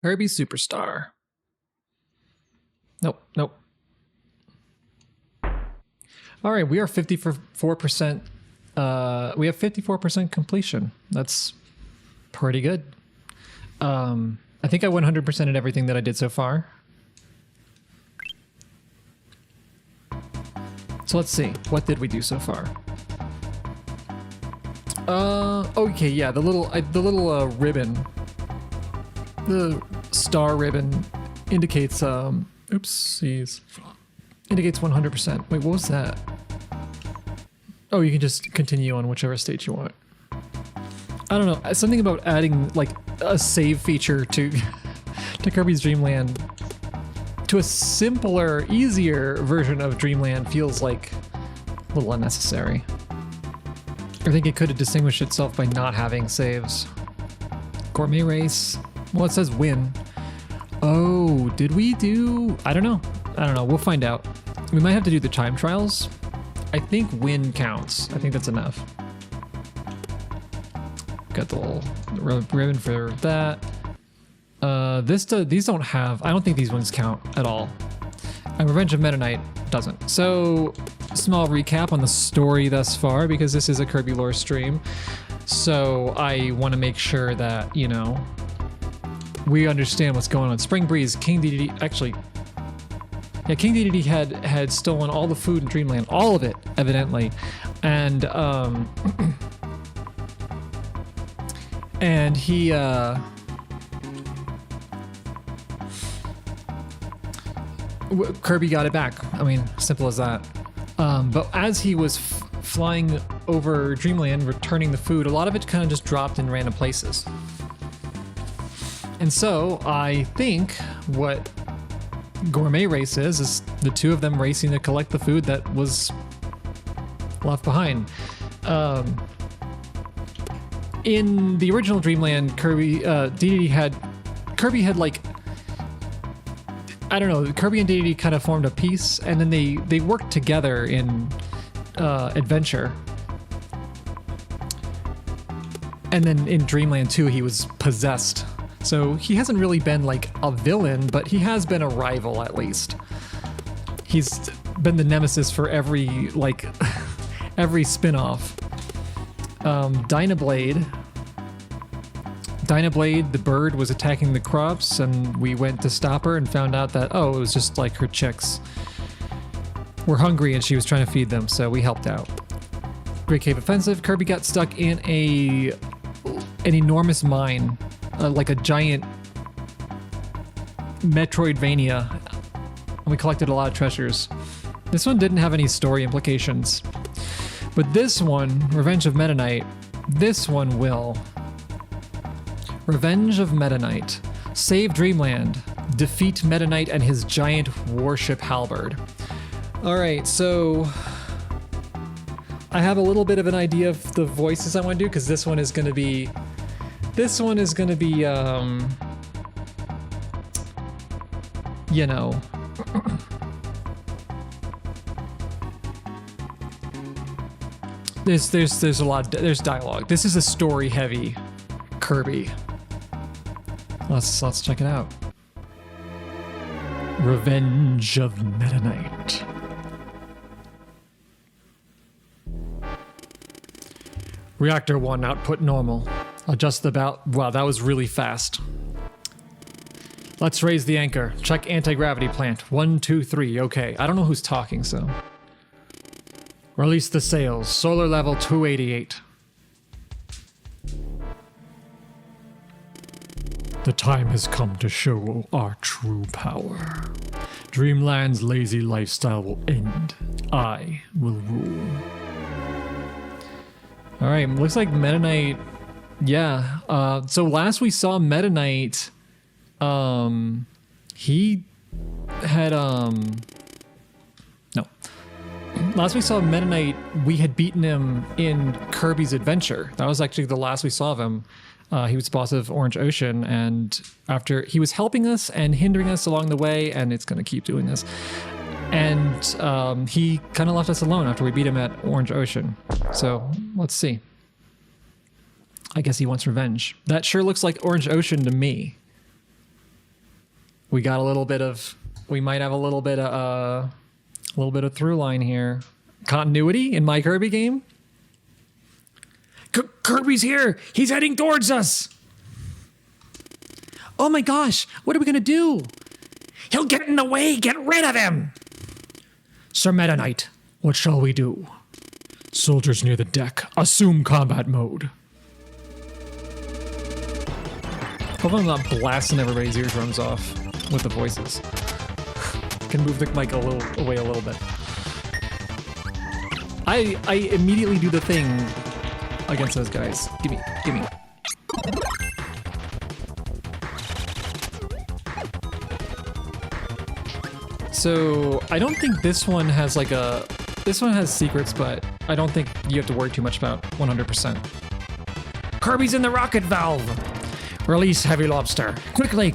Kirby Superstar. Nope, nope. All right, we are 54%. We have 54% completion. That's pretty good. I think I 100%ed everything that I did so far. So let's see. What did we do so far? Okay, yeah, the little ribbon, the star ribbon indicates oopsies, indicates 100%. Wait, what was that? Oh, you can just continue on whichever stage you want. I don't know, something about adding like a save feature to to Kirby's Dream Land, to a simpler, easier version of Dreamland, feels like a little unnecessary. I think it could have distinguished itself by not having saves. Gourmet race. Well, it says win. Oh, did we do? I don't know. We'll find out. We might have to do the time trials. I think win counts. I think that's enough. Got the little ribbon for that. These don't have. I don't think these ones count at all. And Revenge of Meta Knight doesn't. So, small recap on the story thus far, because this is a Kirby lore stream. So I want to make sure that, you know, we understand what's going on. Spring Breeze, King Dedede, actually, yeah, King Dedede had stolen all the food in Dreamland, all of it, evidently, and he Kirby got it back. I mean, simple as that. But as he was flying over Dreamland, returning the food, a lot of it kind of just dropped in random places. And so I think what Gourmet Race is the two of them racing to collect the food that was left behind. In the original Dreamland, Kirby had like, I don't know, Kirby and Dedede kind of formed a piece, and then they worked together in Adventure. And then in Dreamland 2, he was possessed. So he hasn't really been like a villain, but he has been a rival at least. He's been the nemesis for every, like, every spin-off. Dynablade, the bird, was attacking the crops, and we went to stop her and found out that, oh, it was just like her chicks were hungry and she was trying to feed them, so we helped out. Great Cave Offensive, Kirby got stuck in an enormous mine, like a giant Metroidvania, and we collected a lot of treasures. This one didn't have any story implications, but this one, Revenge of Meta Knight, this one will. Revenge of Meta Knight. Save Dreamland. Defeat Meta Knight and his giant warship halberd. Alright, so I have a little bit of an idea of the voices I want to do, because this one is going to be, you know, there's a lot, there's dialogue. This is a story heavy Kirby. Let's check it out. Revenge of Meta Knight. Reactor 1 output normal. Adjust about. Wow, that was really fast. Let's raise the anchor. Check anti-gravity plant. 1, 2, 3. Okay, I don't know who's talking, so. Release the sails. Solar level 288. The time has come to show our true power. Dreamland's lazy lifestyle will end. I will rule. Alright, looks like Meta Knight. Yeah. So last we saw Meta Knight, he had no. Last we saw Meta Knight, we had beaten him in Kirby's Adventure. That was actually the last we saw of him. He was boss of Orange Ocean, and after he was helping us and hindering us along the way, and it's going to keep doing this. And he kind of left us alone after we beat him at Orange Ocean. So let's see. I guess he wants revenge. That sure looks like Orange Ocean to me. We got a little bit of, we might have a little bit of through line here. Continuity in my Kirby game. Kirby's here. He's heading towards us. Oh my gosh, what are we gonna do? He'll get in the way. Get rid of him. Sir Meta Knight, what shall we do? Soldiers near the deck, assume combat mode. Hope I'm not blasting everybody's eardrums off with the voices. Can move the mic away a little bit. I immediately do the thing against those guys. Gimme. So I don't think this one has like a, this one has secrets, but I don't think you have to worry too much about 100%. Kirby's in the rocket valve. Release Heavy Lobster. Quickly.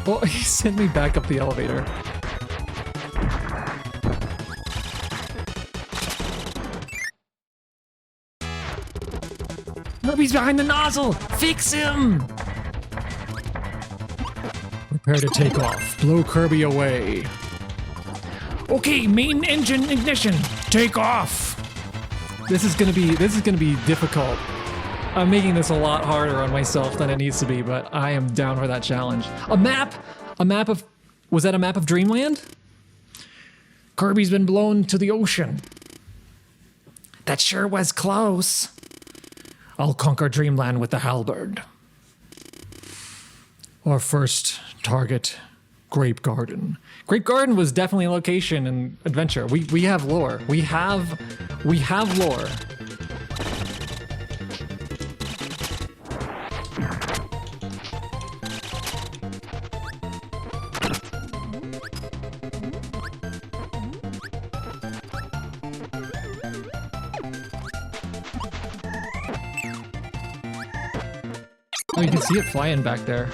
Well, he sent me back up the elevator. Kirby's behind the nozzle! Fix him! Prepare to take off. Blow Kirby away. Okay, main engine ignition. Take off. This is gonna be difficult. I'm making this a lot harder on myself than it needs to be, but I am down for that challenge. A map of, was that a map of Dreamland? Kirby's been blown to the ocean. That sure was close. I'll conquer Dreamland with the halberd. Our first target, Grape Garden. Grape Garden was definitely a location in Adventure. We have lore. We have lore. Oh, you can see it flying back there.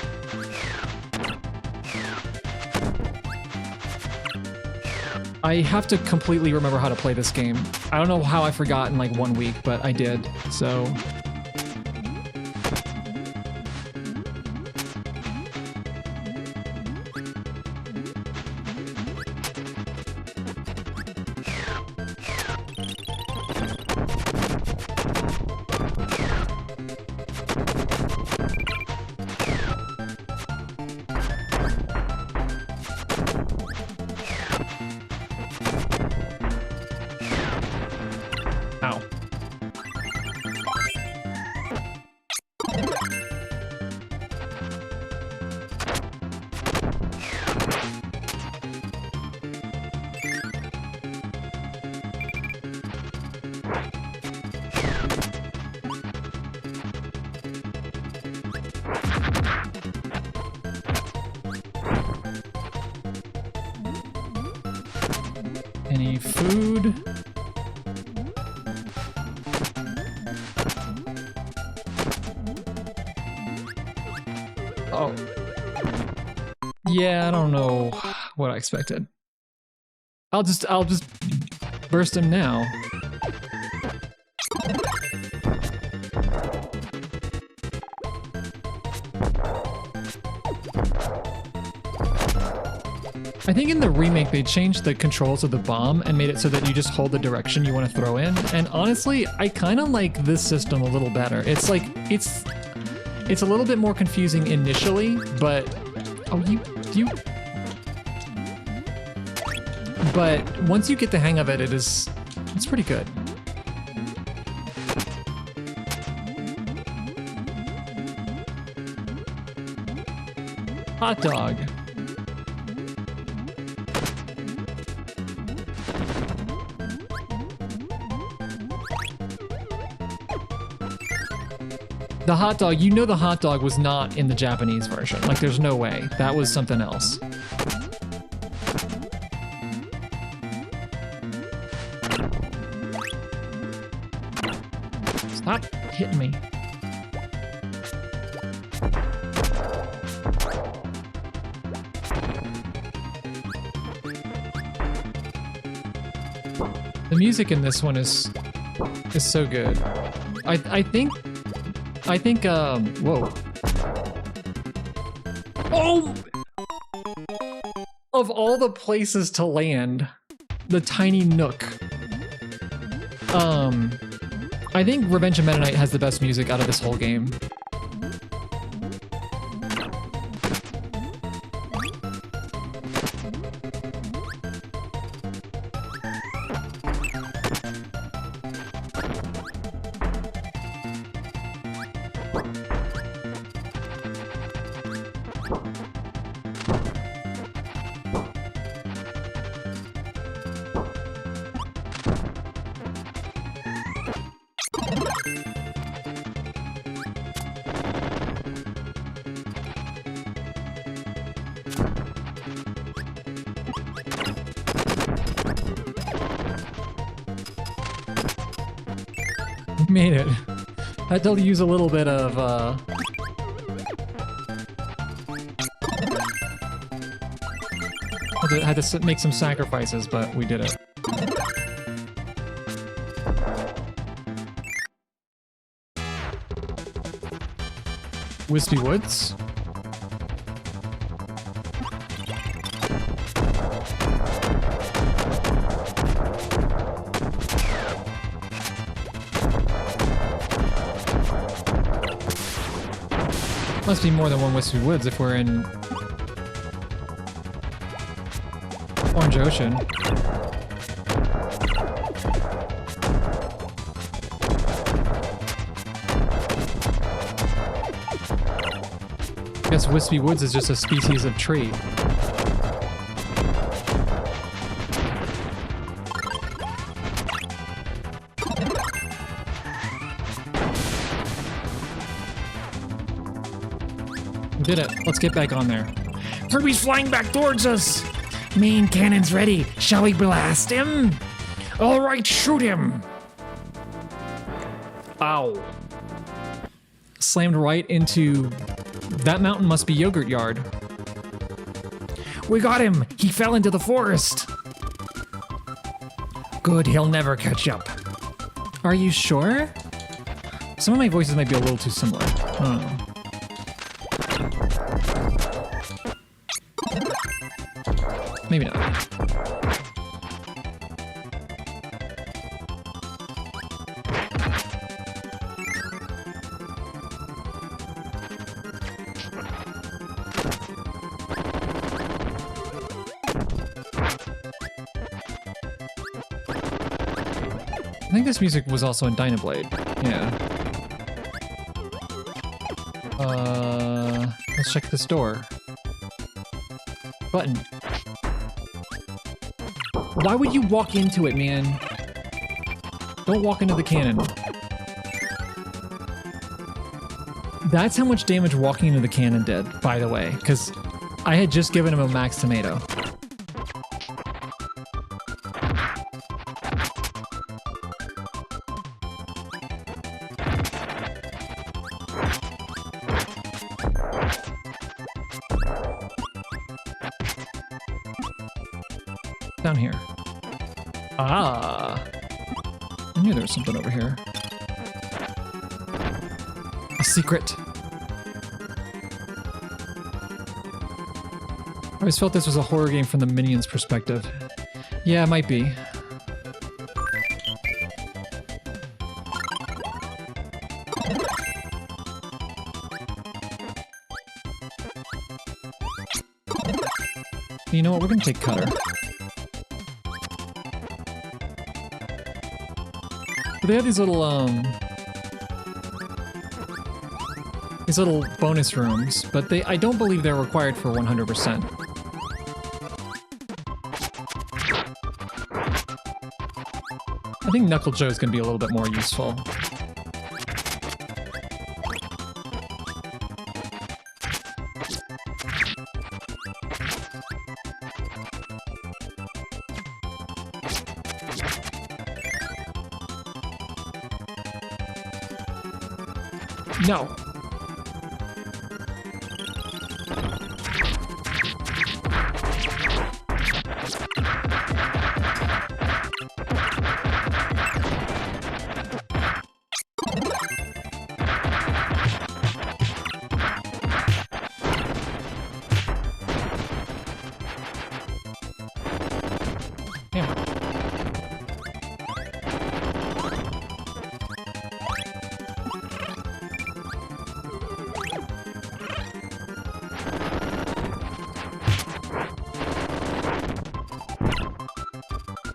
I have to completely remember how to play this game. I don't know how I forgot in like 1 week, but I did, so... Ow. Any food? Oh. Yeah, I don't know what I expected. I'll just burst him now. I think in the remake they changed the controls of the bomb and made it so that you just hold the direction you want to throw in. And honestly, I kind of like this system a little better. It's like it's a little bit more confusing initially, but but once you get the hang of it, it's pretty good. Hot dog. The hot dog, you know the hot dog was not in the Japanese version. Like, there's no way. That was something else. Stop hitting me. The music in this one is so good. I think whoa. Oh! Of all the places to land, the tiny nook. I think Revenge of Meta Knight has the best music out of this whole game. Made it. Had to use a little bit of had to make some sacrifices, but we did it. Wispy Woods. Must be more than one Wispy Woods if we're in Orange Ocean. I guess Wispy Woods is just a species of tree. Did it. Let's get back on there. Kirby's flying back towards us. Main cannon's ready. Shall we blast him? All right, shoot him. Ow. Slammed right into... That mountain must be Yogurt Yard. We got him. He fell into the forest. Good, he'll never catch up. Are you sure? Some of my voices might be a little too similar. Maybe not. I think this music was also in Dynablade. Yeah. Let's check this door. Button. Why would you walk into it, man? Don't walk into the cannon. That's how much damage walking into the cannon did, by the way, because I had just given him a max tomato. Down here. Ah. I knew there was something over here. A secret. I always felt this was a horror game from the Minions' perspective. Yeah, it might be. You know what? We're gonna take Cutter. But they have these little bonus rooms, but I don't believe they're required for 100%. I think Knuckle Joe's gonna be a little bit more useful. No. Hammer.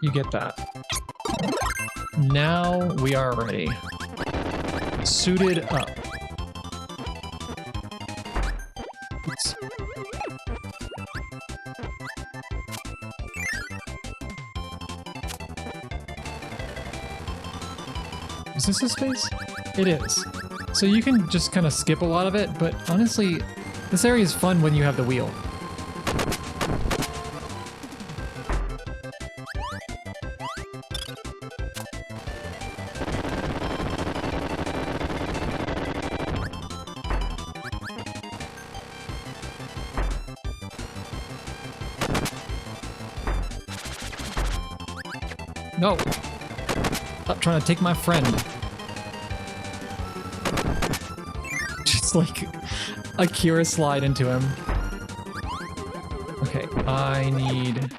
You get that. Now we are ready. Suited up. Oops. Is this a space? It is. So you can just kind of skip a lot of it, but honestly, this area is fun when you have the wheel. No! Stop trying to take my friend. Just like a Kira slide into him. Okay, I need...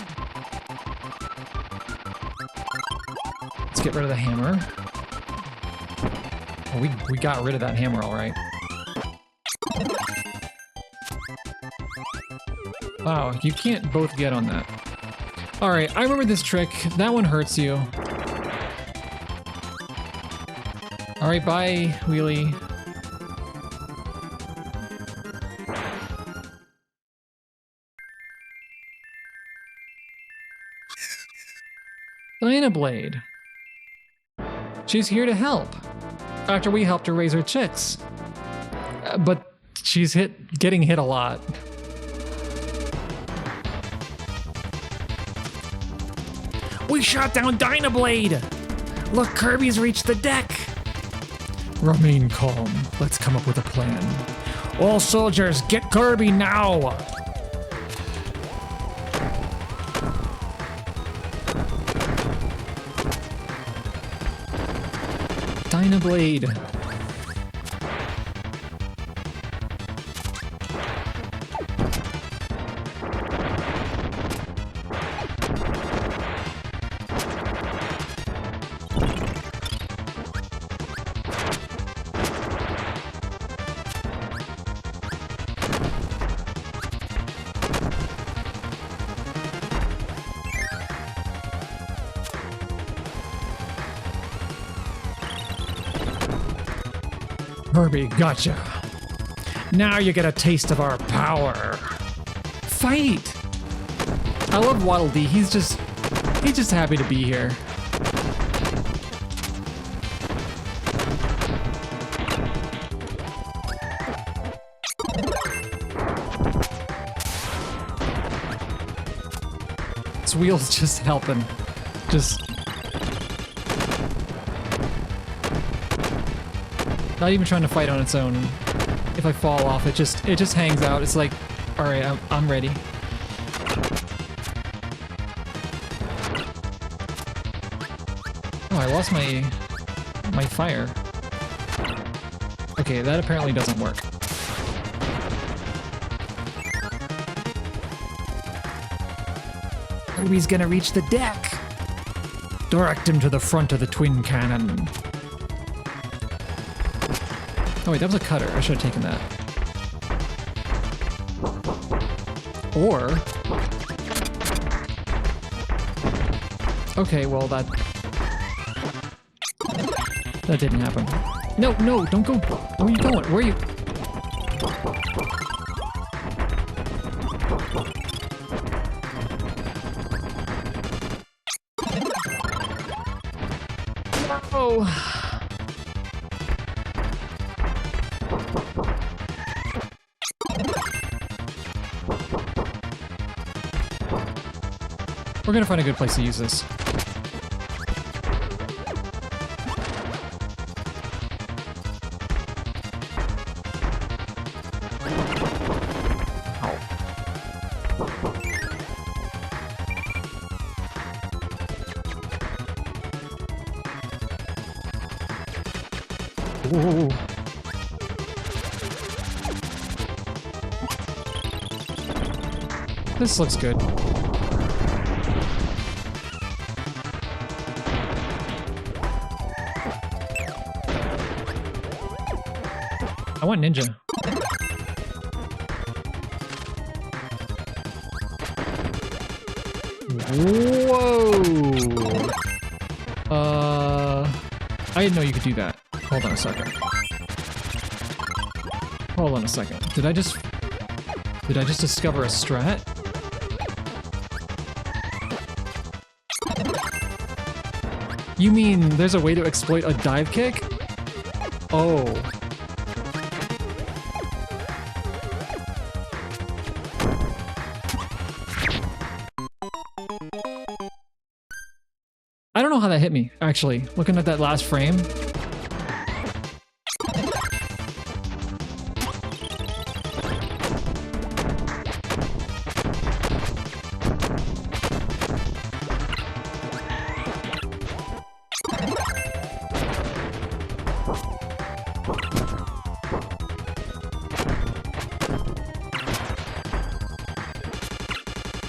Let's get rid of the hammer. Oh, we got rid of that hammer, all right. Wow, you can't both get on that. All right, I remember this trick. That one hurts you. All right, bye, Wheelie. Dynablade. She's here to help. After we helped her raise her chicks. But she's getting hit a lot. We shot down Dynablade! Look, Kirby's reached the deck! Remain calm. Let's come up with a plan. All soldiers, get Kirby now! Dynablade. Kirby, gotcha. Now you get a taste of our power. Fight! I love Waddle Dee. He's just happy to be here. This wheel's just helping. Just not even trying to fight on its own. If I fall off, it just hangs out. It's like, all right, I'm ready. Oh, I lost my fire. Okay, that apparently doesn't work. Kirby's gonna reach the deck. Direct him to the front of the twin cannon. Oh wait, that was a cutter. I should have taken that. Or... Okay, well that didn't happen. No, no, don't go. Where are you going? Where are you? Oh. We're gonna find a good place to use this. whoa. This looks good. I want ninja. Whoa! I didn't know you could do that. Hold on a second. Hold on a second. Did I just discover a strat? You mean there's a way to exploit a dive kick? Oh. I don't know how that hit me, actually. Looking at that last frame.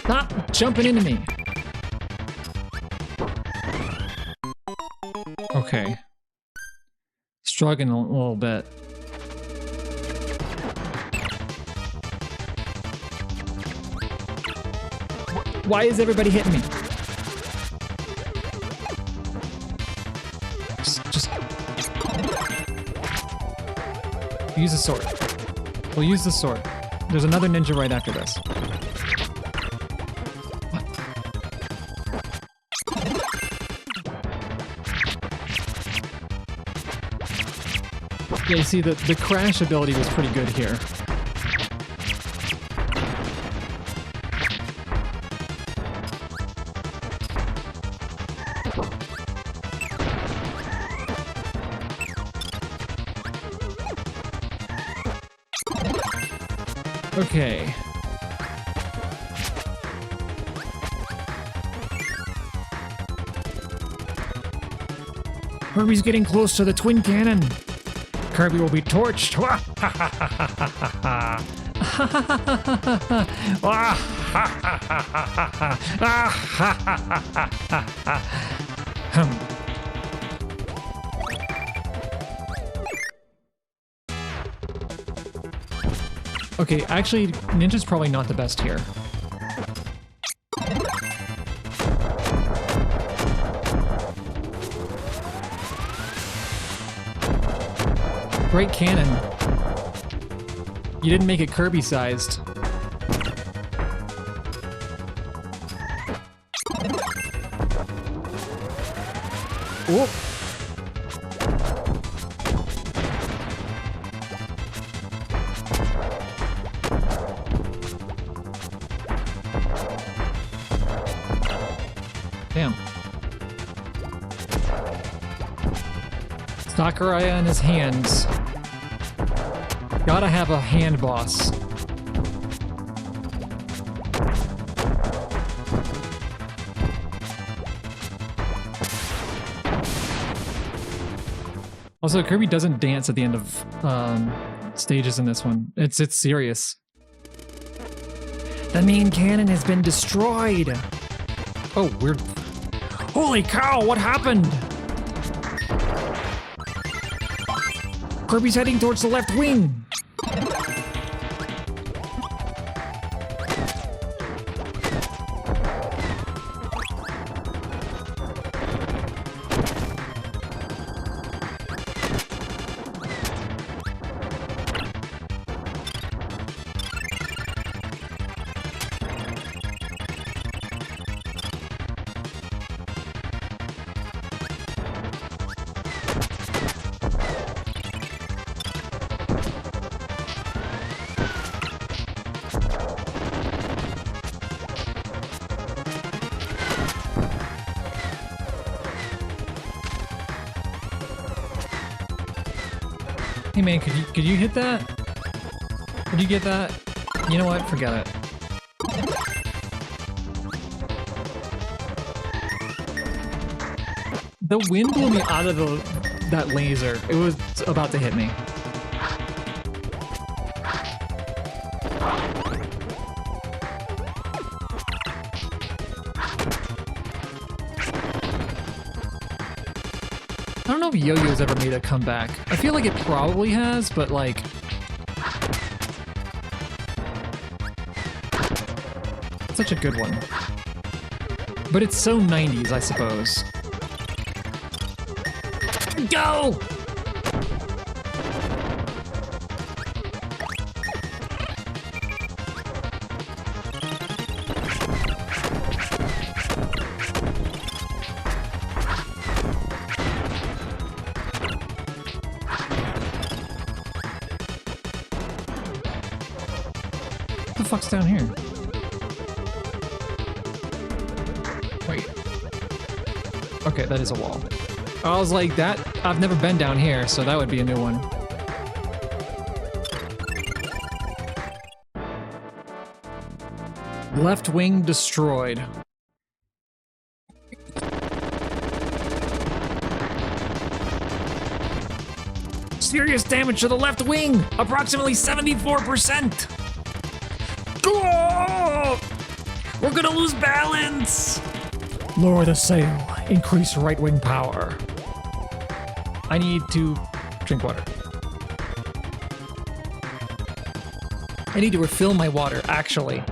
Stop jumping into me. Okay. Struggling a little bit. Why is everybody hitting me? Just use the sword. We'll use the sword. There's another ninja right after this. Yeah, you see, the crash ability was pretty good here. Okay. Kirby's getting close to the twin cannon. Kirby will be torched. Okay, actually, ninja's probably not the best here. Great cannon. You didn't make it Kirby-sized. Whoop. Damn. Sakurai in his hands. Gotta have a hand boss. Also, Kirby doesn't dance at the end of stages in this one. It's serious. The main cannon has been destroyed. Oh, weird. Holy cow, what happened? Kirby's heading towards the left wing. Hey man, could you hit that? Could you get that? You know what? Forget it. The wind blew me out of that laser. It was about to hit me. I don't know if Yo-Yo's ever made a comeback. I feel like it probably has, but like... Such a good one. But it's so 90s, I suppose. Go! What the fuck's down here? Wait. Okay, that is a wall. I was like, that, I've never been down here, so that would be a new one. Left wing destroyed. Serious damage to the left wing, approximately 74%. Oh! We're gonna lose balance. Lower the sail. Increase right wing power. I need to drink water. I need to refill my water, actually.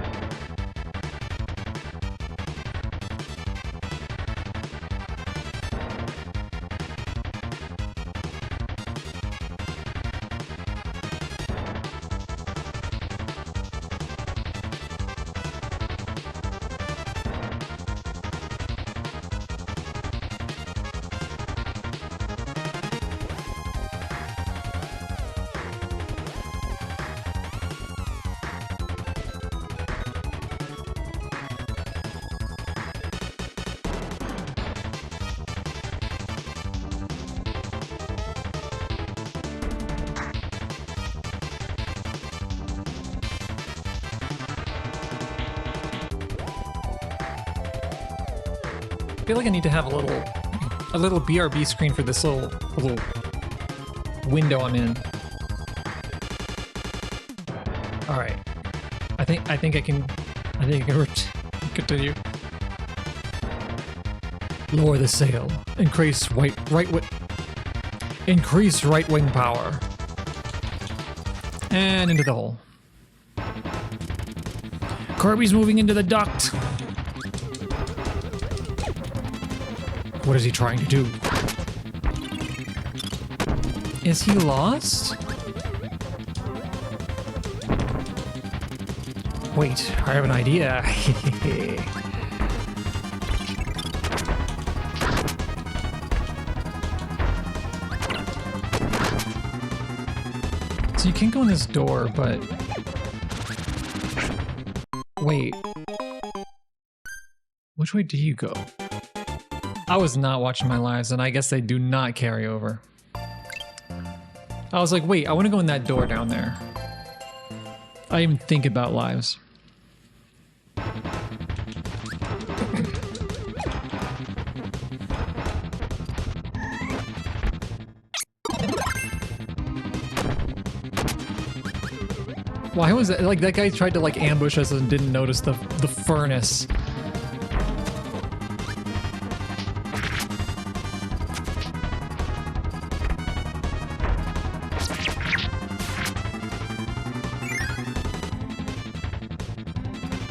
I feel like I need to have a little BRB screen for this little window I'm in. All right, I think I can continue. Lower the sail. Increase increase right wing power. And into the hole. Kirby's moving into the duct. What is he trying to do? Is he lost? Wait, I have an idea. So you can't go in this door, but... Wait. Which way do you go? I was not watching my lives, and I guess they do not carry over. I was like, wait, I want to go in that door down there. I didn't even think about lives. Why was that? Like, that guy tried to, like, ambush us and didn't notice the furnace.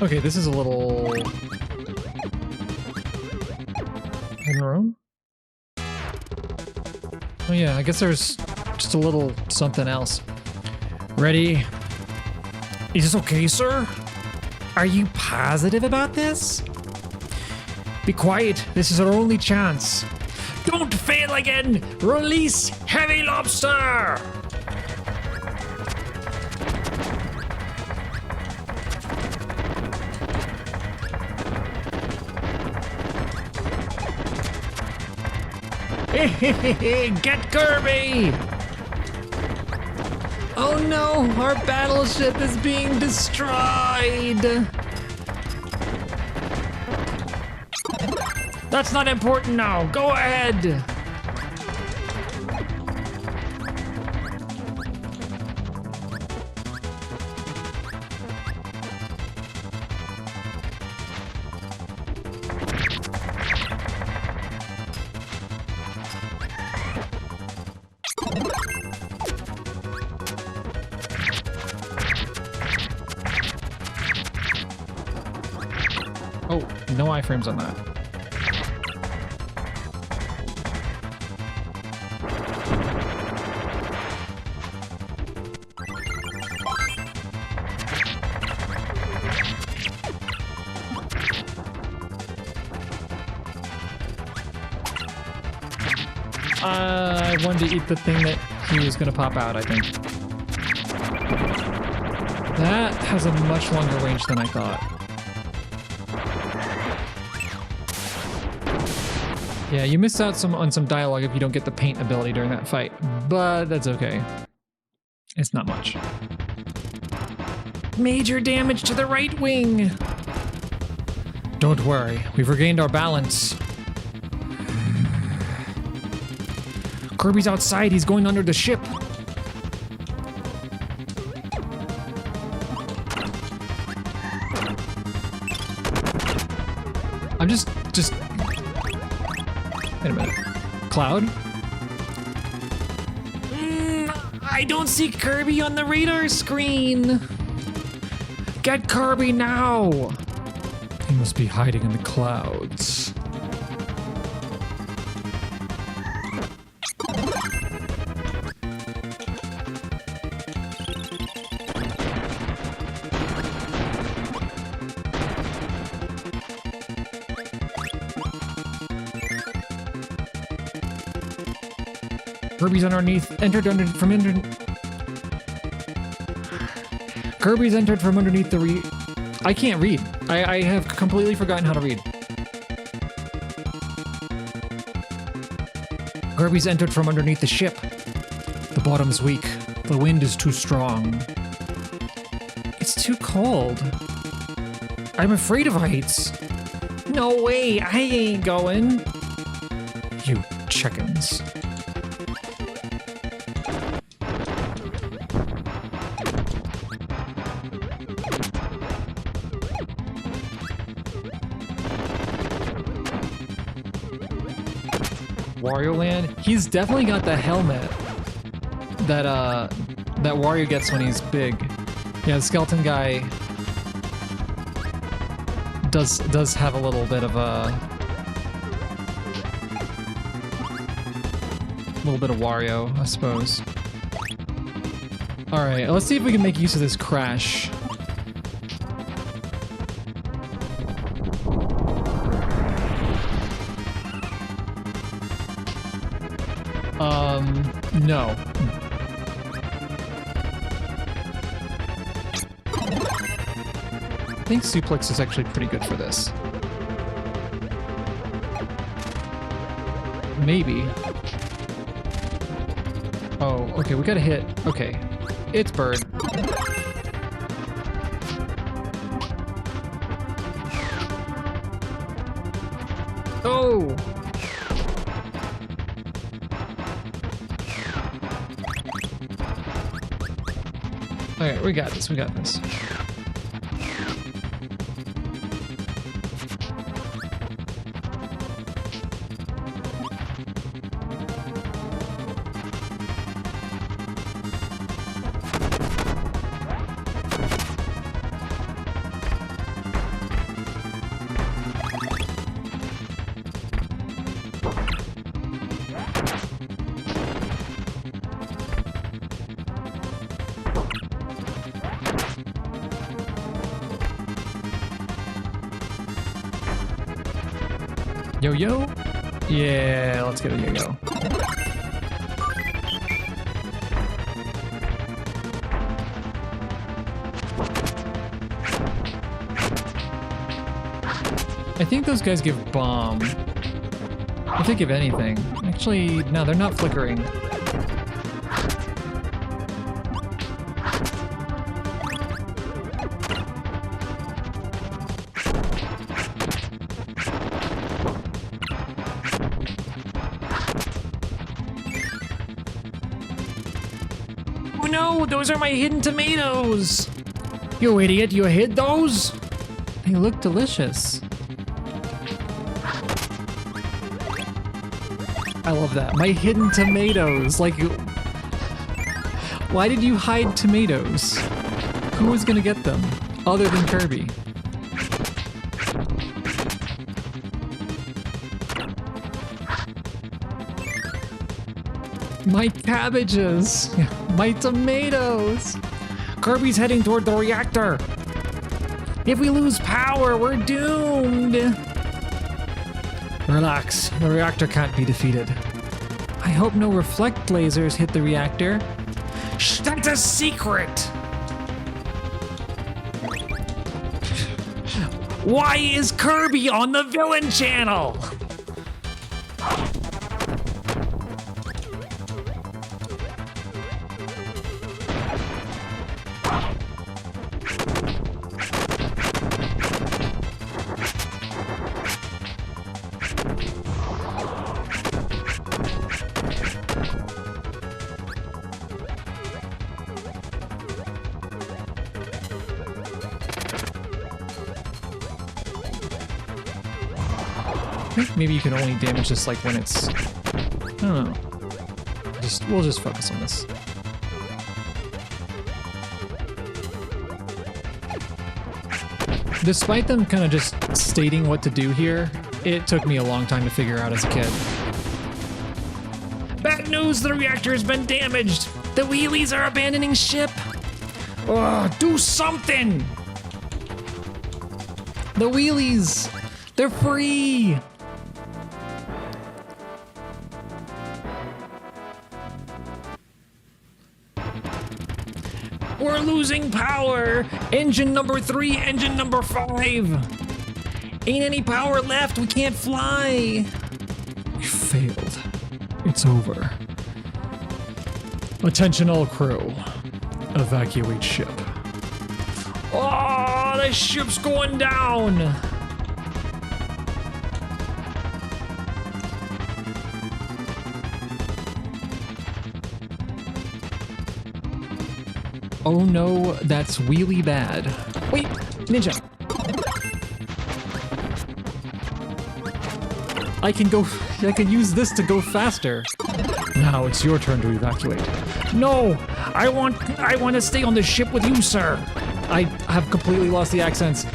Okay, this is a little... hidden room? Oh yeah, I guess there's just a little something else. Ready? Is this okay, sir? Are you positive about this? Be quiet, this is our only chance. Don't fail again! Release Heavy Lobster! Get Kirby! Oh no, our battleship is being destroyed! That's not important now, go ahead! no iframes on that. I wanted to eat the thing that he was going to pop out, I think. That has a much longer range than I thought. Yeah, you miss out on some dialogue if you don't get the paint ability during that fight, but that's okay. It's not much. Major damage to the right wing! Don't worry, we've regained our balance. Kirby's outside, he's going under the ship. I'm just... Wait a minute. Cloud? I don't see Kirby on the radar screen. Get Kirby now. He must be hiding in the clouds. Kirby's underneath, Kirby's entered from underneath the I can't read. I have completely forgotten how to read. Kirby's entered from underneath the ship. The bottom's weak. The wind is too strong. It's too cold. I'm afraid of heights. No way, I ain't going. You chickens. Wario Land, he's definitely got the helmet that that Wario gets when he's big. Yeah, the skeleton guy does have a little bit of Wario, I suppose. All right, let's see if we can make use of this crash. No. I think suplex is actually pretty good for this. Maybe. Oh, okay, we gotta hit. Okay. It's bird. Oh! Alright, we got this, we got this. Yo-yo? Yeah, let's get a yo-yo. I think those guys give bomb. If they give anything. Actually, no, they're not flickering. No, those are my hidden tomatoes! You idiot, you hid those? They look delicious. I love that. My hidden tomatoes. Like, why did you hide tomatoes? Who was gonna get them? Other than Kirby. My cabbages. My tomatoes. Kirby's heading toward the reactor. If we lose power, we're doomed. Relax. The reactor can't be defeated. I hope no reflect lasers hit the reactor. Shh, that's a secret. Why is Kirby on the villain channel? I think maybe you can only damage this like when it's... I don't know. We'll just focus on this. Despite them kind of just stating what to do here, it took me a long time to figure out as a kid. Bad news, the reactor has been damaged. The wheelies are abandoning ship. Do something. The wheelies! They're free! We're losing power. Engine number 3, engine number 5. Ain't any power left. We can't fly. We failed. It's over. Attention all crew. Evacuate ship. Oh, the ship's going down. Oh no, that's really bad. Wait, Ninja. I can use this to go faster. Now it's your turn to evacuate. No, I want to stay on the ship with you, sir. I have completely lost the accents.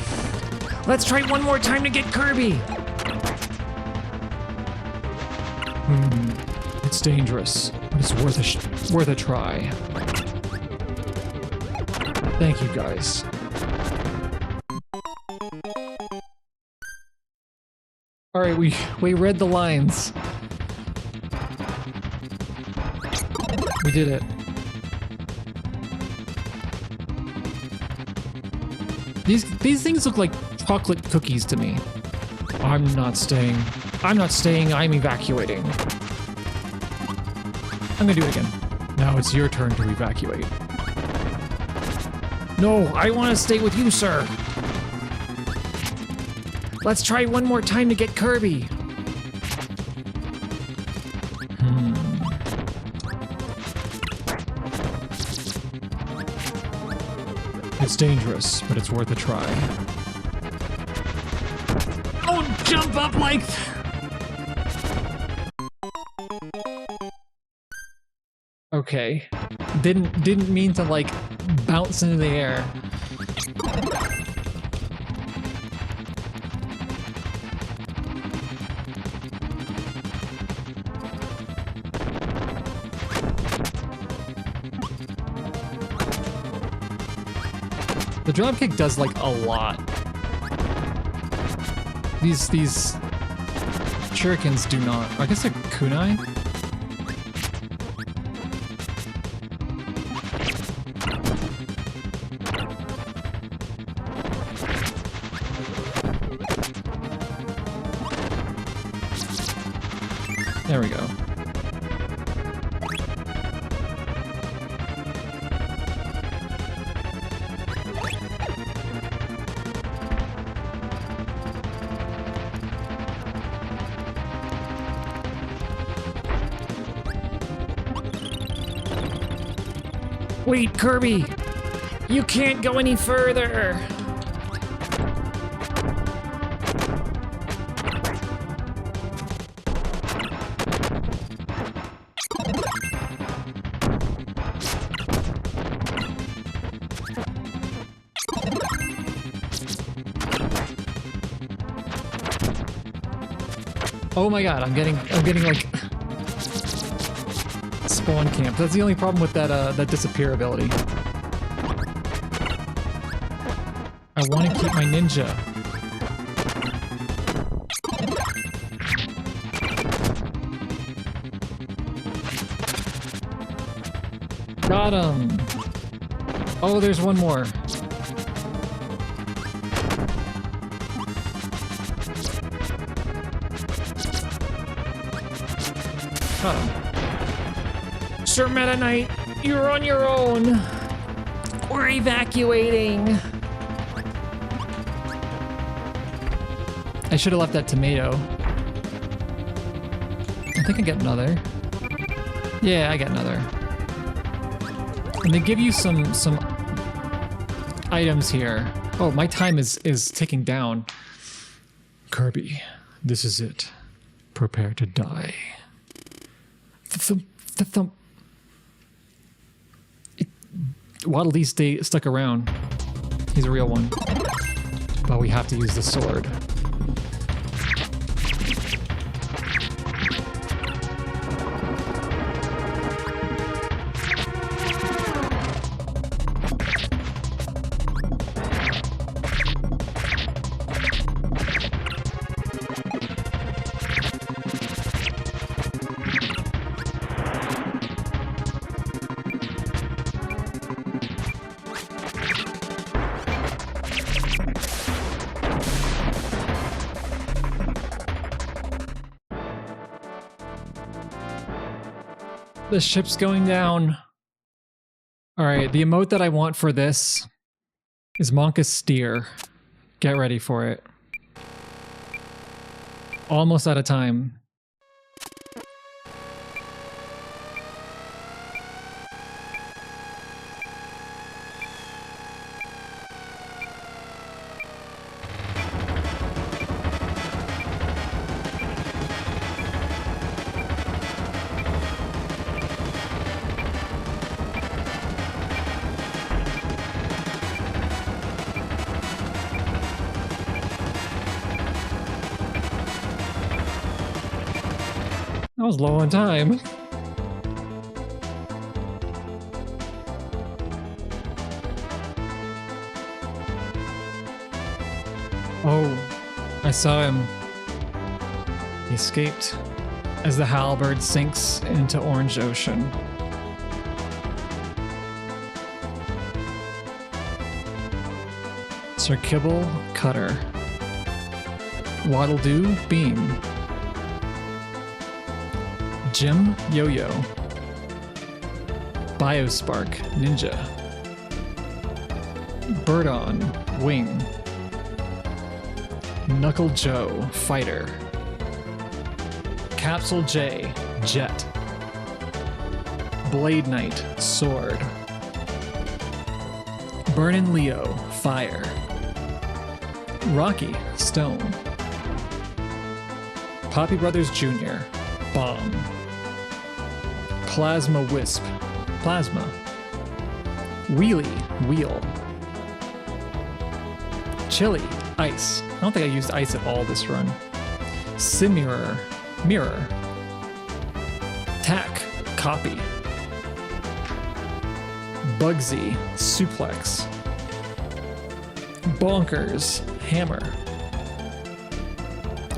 Let's try one more time to get Kirby. It's dangerous, but it's worth a try. Thank you, guys. All right, we read the lines. We did it. These things look like chocolate cookies to me. I'm not staying. I'm not staying. I'm evacuating. I'm gonna do it again. Now it's your turn to evacuate. No, I want to stay with you, sir. Let's try one more time to get Kirby. It's dangerous, but it's worth a try. Don't jump up like... Okay. Didn't mean to like bounce into the air. The dropkick does like a lot. These shurikens do not. I guess a kunai. There we go. Wait, Kirby! You can't go any further! Oh my god, I'm getting like spawn camp. That's the only problem with that disappear ability. I want to keep my ninja. Got him. Oh, there's one more. Got him. Sir Meta Knight, you're on your own. We're evacuating. I should have left that tomato. I think I get another. Yeah, I get another. And they give you some items here. Oh, my time is ticking down. Kirby, this is it. Prepare to die. The thump. Waddle Dee stuck around. He's a real one. But we have to use the sword. The ship's going down. All right, the emote that I want for this is Monka's Steer. Get ready for it. Almost out of time. I was low on time. Oh, I saw him. He escaped as the halberd sinks into Orange Ocean. Sir Kibble, Cutter. Waddle Doo, Beam. Jim, Yo-Yo. Biospark, Ninja. Birdon, Wing. Knuckle Joe, Fighter. Capsule J, Jet. Blade Knight, Sword. Burnin' Leo, Fire. Rocky, Stone. Poppy Brothers Jr., Bomb. Plasma Wisp, Plasma. Wheelie, Wheel. Chili, Ice. I don't think I used ice at all this run. Simmirror, Mirror. Tack, Copy. Bugsy, Suplex. Bonkers, Hammer.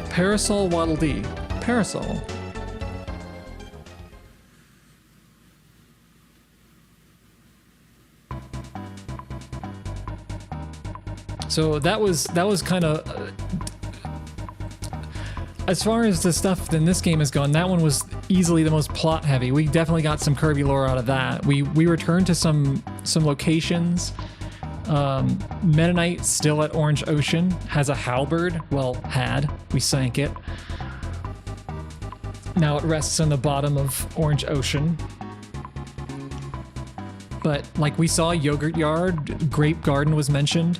Parasol Waddle Dee, Parasol. So that was kind of as far as the stuff in this game has gone, that one was easily the most plot heavy. We definitely got some Kirby lore out of that. We returned to some locations. Meta Knight still at Orange Ocean, has a halberd. Well, had. We sank it. Now it rests on the bottom of Orange Ocean. But like we saw, Yogurt Yard, Grape Garden was mentioned.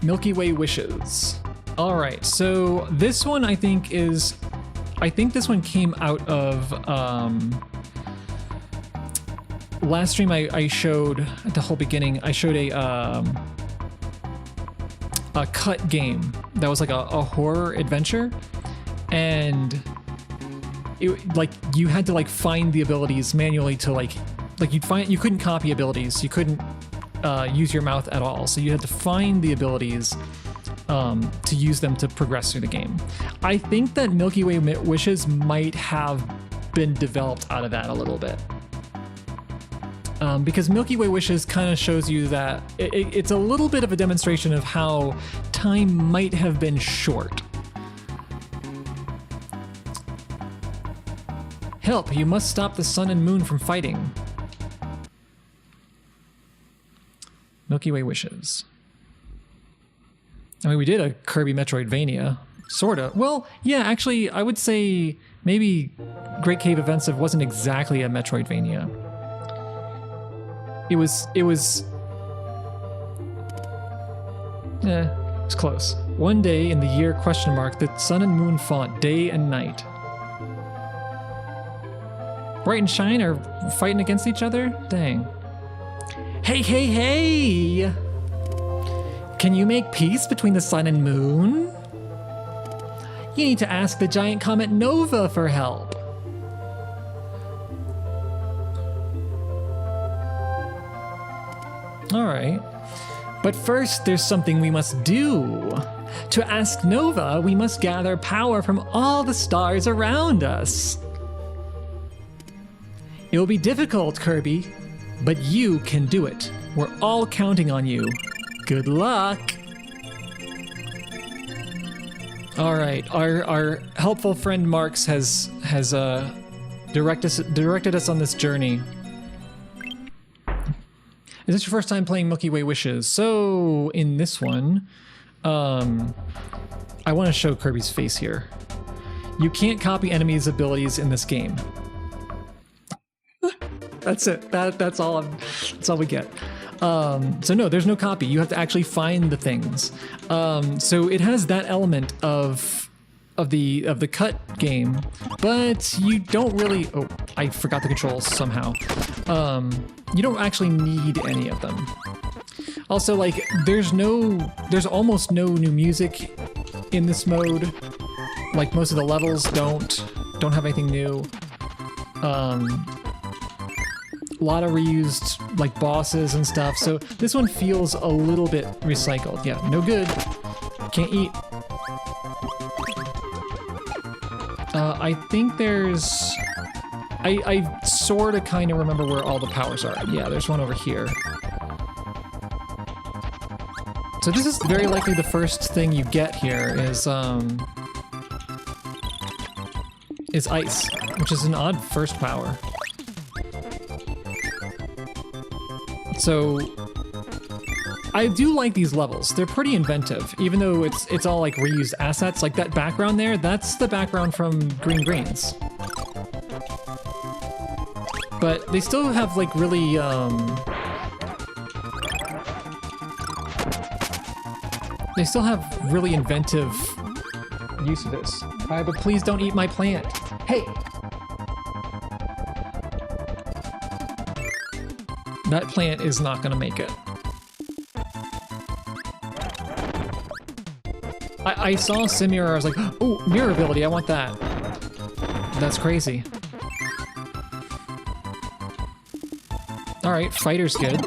Milky Way Wishes. All right, so this one I think this one came out of last stream I showed at the whole beginning. I showed a cut game that was like a horror adventure, and like you had to like find the abilities manually to like you couldn't copy abilities, you couldn't use your mouth at all, so you had to find the abilities to use them to progress through the game. I think that Milky Way Wishes might have been developed out of that a little bit. Because Milky Way Wishes kind of shows you that it's a little bit of a demonstration of how time might have been short. Help, you must stop the sun and moon from fighting. Milky Way Wishes. I mean, we did a Kirby Metroidvania, sorta. Well, yeah, actually, I would say maybe Great Cave Offensive wasn't exactly a Metroidvania. It was close. One day in the year ? The sun and moon fought day and night. Bright and Shine are fighting against each other? Dang. Hey, hey, hey! Can you make peace between the sun and moon? You need to ask the giant comet Nova for help. All right. But first, there's something we must do. To ask Nova, we must gather power from all the stars around us. It will be difficult, Kirby, but you can do it. We're all counting on you. Good luck. All right, our helpful friend Marks has directed us on this journey. Is this your first time playing Milky Way Wishes? So in this one, I want to show Kirby's face here. You can't copy enemies' abilities in this game. That's it. That's all we get. So no, there's no copy. You have to actually find the things. So it has that element of the cut game, but you don't really. Oh, I forgot the controls somehow. You don't actually need any of them. Also, like, there's almost no new music in this mode. Like, most of the levels don't have anything new. A lot of reused, like, bosses and stuff. So this one feels a little bit recycled. Yeah, no good. Can't eat. I think there's... I sort of kind of remember where all the powers are. Yeah, there's one over here. So this is very likely the first thing you get here is ice, which is an odd first power. So I do like these levels. They're pretty inventive, even though it's all like reused assets. Like that background there, that's the background from Green Greens. But they still have like really they still have really inventive use of this. Alright, but please don't eat my plant. Hey! That plant is not gonna make it. I saw Sim Mirror, I was like, oh, mirror ability, I want that. That's crazy. Alright, fighter's good.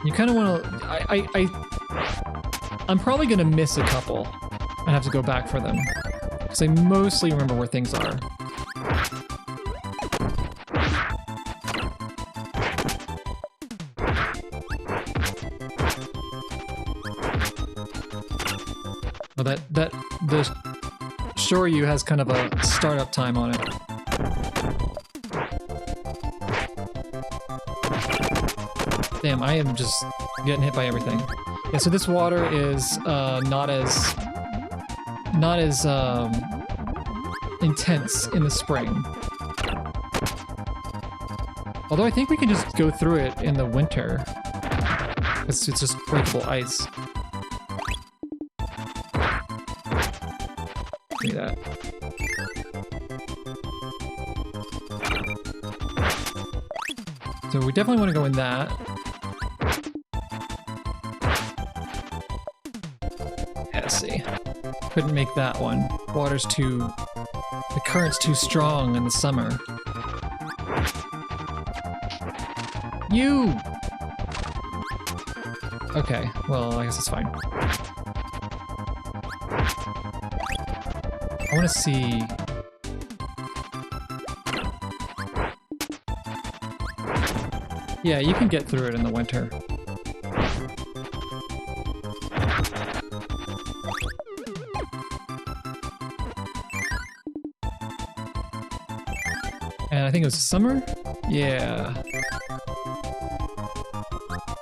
You kind of want to... I'm probably going to miss a couple and have to go back for them. Because I mostly remember where things are. Oh, the Shoryu has kind of a startup time on it. Damn, I am just getting hit by everything. Yeah, so this water is not as intense in the spring. Although I think we can just go through it in the winter. It's just breakable ice. Give me that. So we definitely want to go in that. Yeah, let's see. Couldn't make that one. Water's too... The current's too strong in the summer. You! Okay, well, I guess it's fine. I want to see... Yeah, you can get through it in the winter. And I think it was summer? Yeah.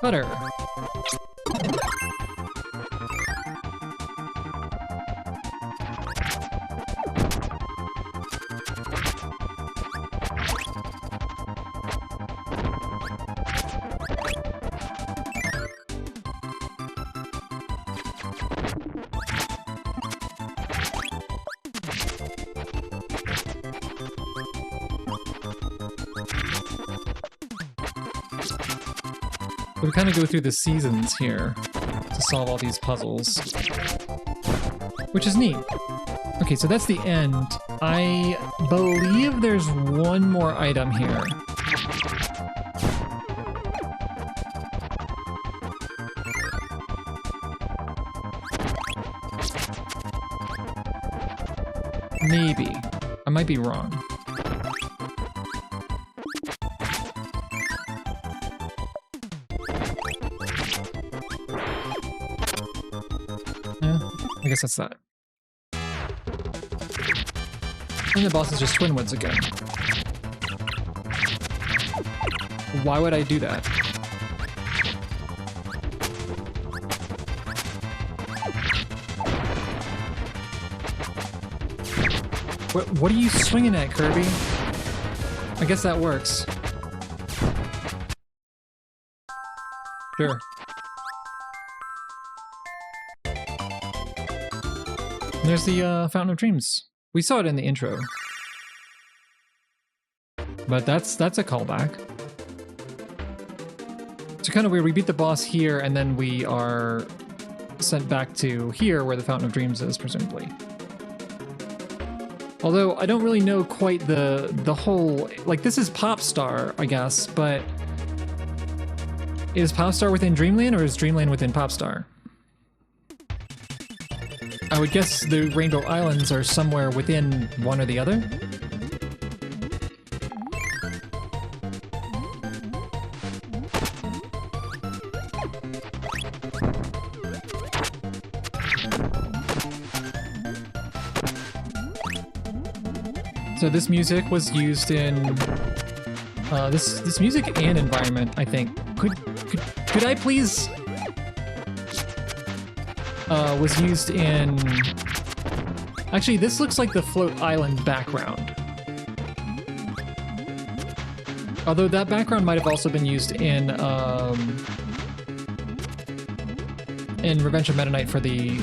Butter. We kind of go through the seasons here to solve all these puzzles, which is neat. Okay, so that's the end. I believe there's one more item here. Maybe. I might be wrong. I guess that's that. And the boss is just Twinwoods again. Why would I do that? What are you swinging at, Kirby? I guess that works. Sure. There's the Fountain of Dreams. We saw it in the intro. But that's a callback. So kind of weird, we beat the boss here and then we are sent back to here where the Fountain of Dreams is, presumably. Although I don't really know quite the whole, like this is Popstar, I guess, but is Popstar within Dreamland or is Dreamland within Popstar? I would guess the Rainbow Islands are somewhere within one or the other. So this music was used in this music and environment, I think. Could I please? Was used in... Actually, this looks like the Float Island background. Although that background might have also been used in Revenge of Meta Knight for the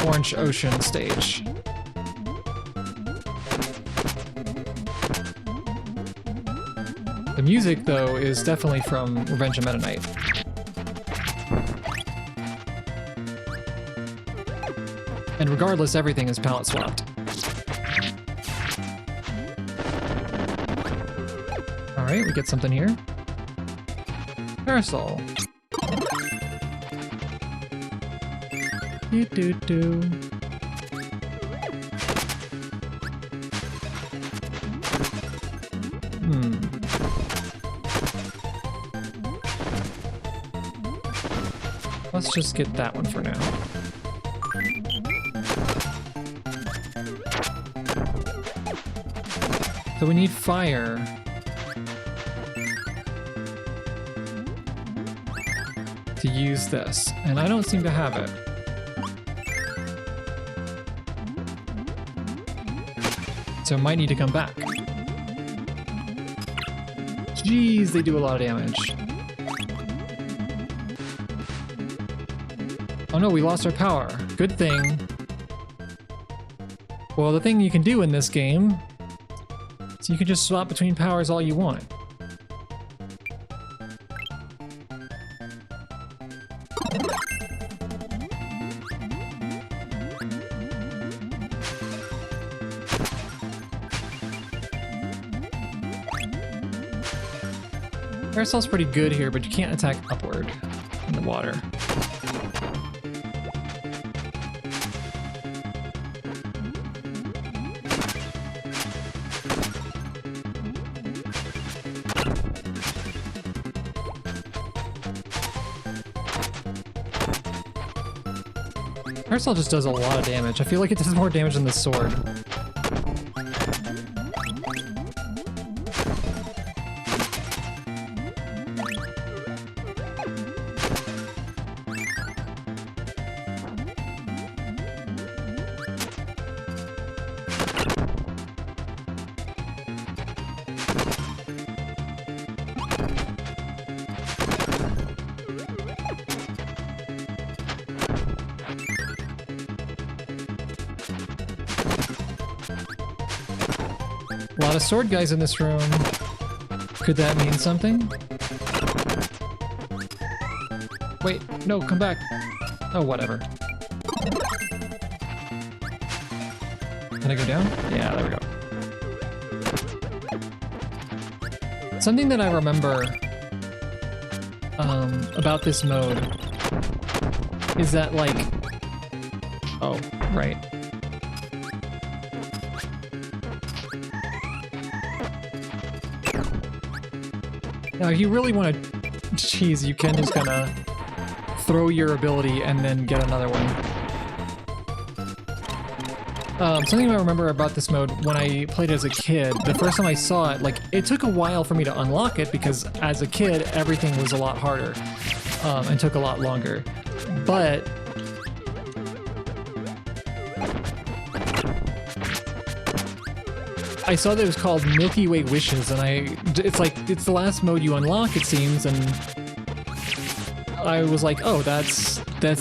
Orange Ocean stage. The music, though, is definitely from Revenge of Meta Knight. And regardless, everything is palette swapped. Alright, we get something here. Parasol. Do-do-do. Let's just get that one for now. So we need fire. To use this, and I don't seem to have it. So I might need to come back. Jeez, they do a lot of damage. Oh no, we lost our power. Good thing. Well, the thing you can do in this game is you can just swap between powers all you want. Parasol's pretty good here, but you can't attack upward in the water. Parasol just does a lot of damage. I feel like it does more damage than the sword. A lot of sword guys in this room. Could that mean something? Wait, no, come back. Oh, whatever. Can I go down? Yeah, there we go. Something that I remember about this mode is that, like... Oh, right. Now, if you really want to cheese, you can just kind of throw your ability and then get another one. Something I remember about this mode when I played as a kid, the first time I saw it, like, it took a while for me to unlock it because as a kid, everything was a lot harder and took a lot longer. But I saw that it was called Milky Way Wishes, and it's like, it's the last mode you unlock, it seems, and I was like, oh, this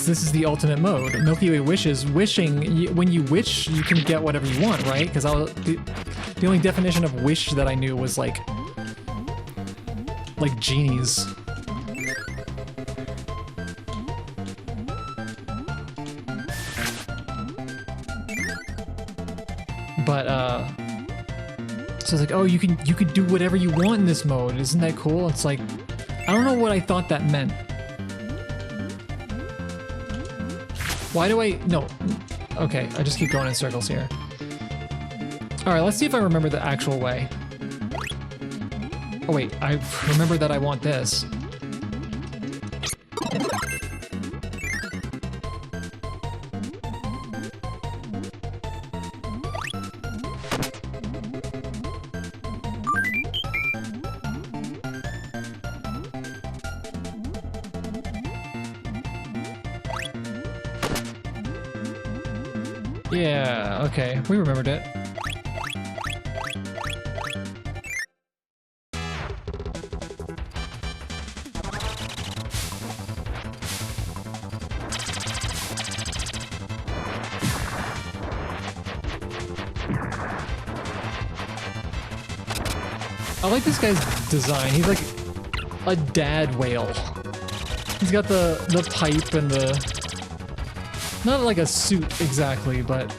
is the ultimate mode. Milky Way Wishes, wishing, when you wish, you can get whatever you want, right? Because the only definition of wish that I knew was like genies. But, so it's like, oh, you could do whatever you want in this mode. Isn't that cool? It's like, I don't know what I thought that meant. Why do I... No. Okay, I just keep going in circles here. Alright, let's see if I remember the actual way. Oh wait, I remember that I want this. Yeah, okay, we remembered it. I like this guy's design. He's like a dad whale. He's got the pipe and the... Not like a suit exactly, but...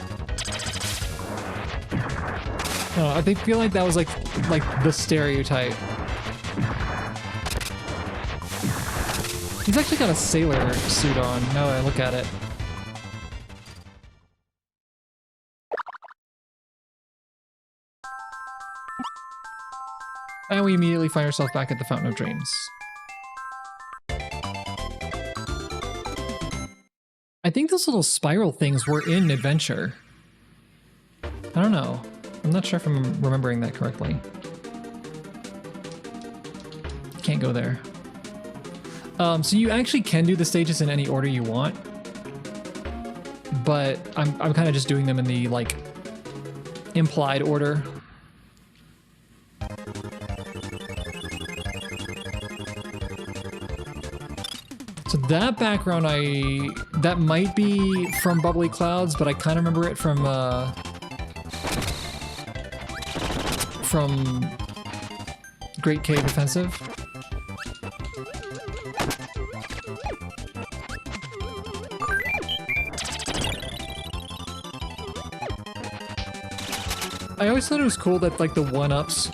I feel like that was like the stereotype. He's actually got a sailor suit on, now that I look at it. And we immediately find ourselves back at the Fountain of Dreams. I think those little spiral things were in Adventure. I don't know. I'm not sure if I'm remembering that correctly. Can't go there. So you actually can do the stages in any order you want. But I'm kind of just doing them in the, like, implied order. So that background, that might be from Bubbly Clouds, but I kind of remember it from Great Cave Offensive. I always thought it was cool that like the 1-ups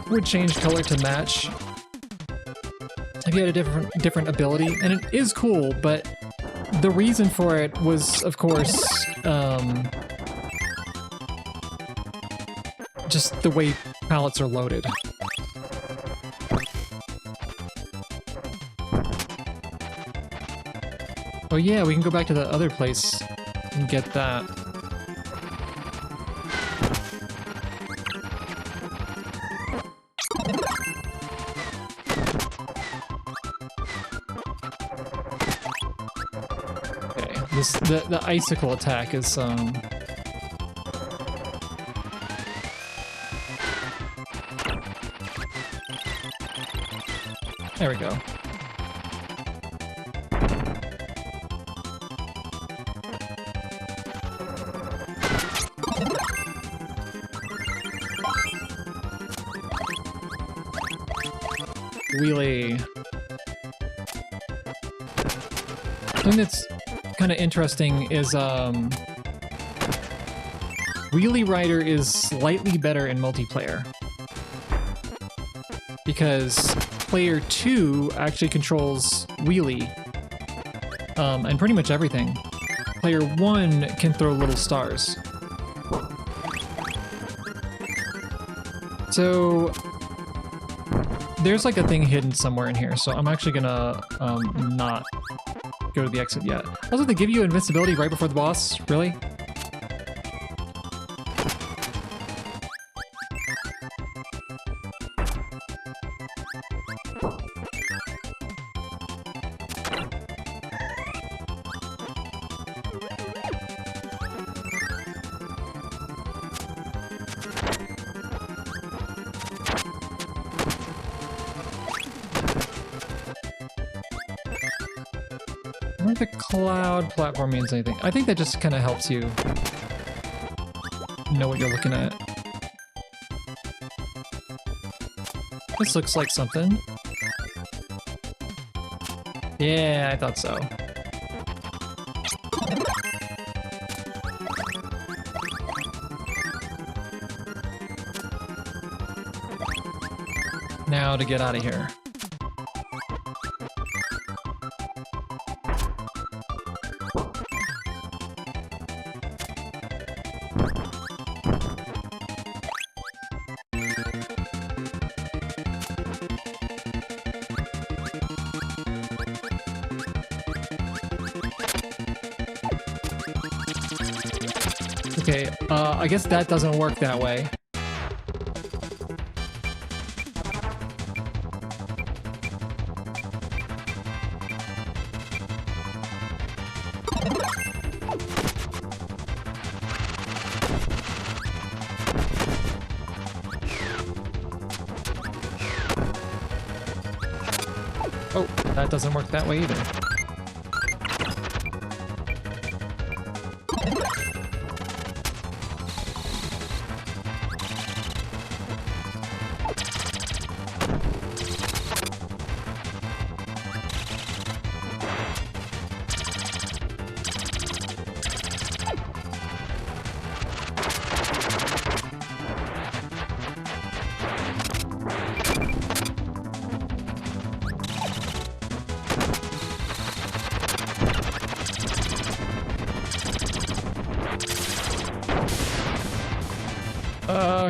would change color to match if you had a different ability, and it is cool, but the reason for it was, of course, just the way palettes are loaded. Oh yeah, we can go back to the other place and get that. Okay, the icicle attack is there we go. Wheelie. Something that's kind of interesting is Wheelie Rider is slightly better in multiplayer because player 2 actually controls Wheelie and pretty much everything. Player 1 can throw little stars. So there's like a thing hidden somewhere in here, so I'm actually gonna not go to the exit yet. Also, they give you invincibility right before the boss? Really? I wonder if the cloud platform means anything. I think that just kind of helps you know what you're looking at. This looks like something. Yeah, I thought so. Now to get out of here. Okay, I guess that doesn't work that way. Oh, that doesn't work that way either.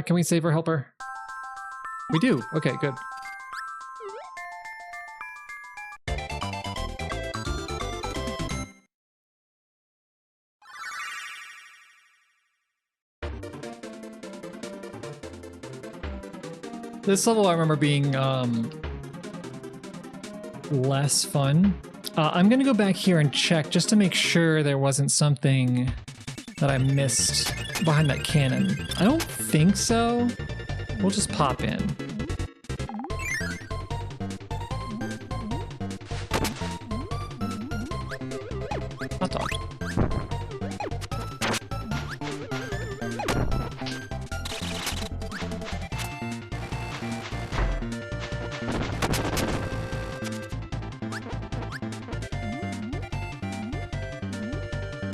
Can we save our helper? We do. Okay, good. This level I remember being less fun. I'm gonna go back here and check just to make sure there wasn't something that I missed behind that cannon. I don't think so. We'll just pop in. Hot dog.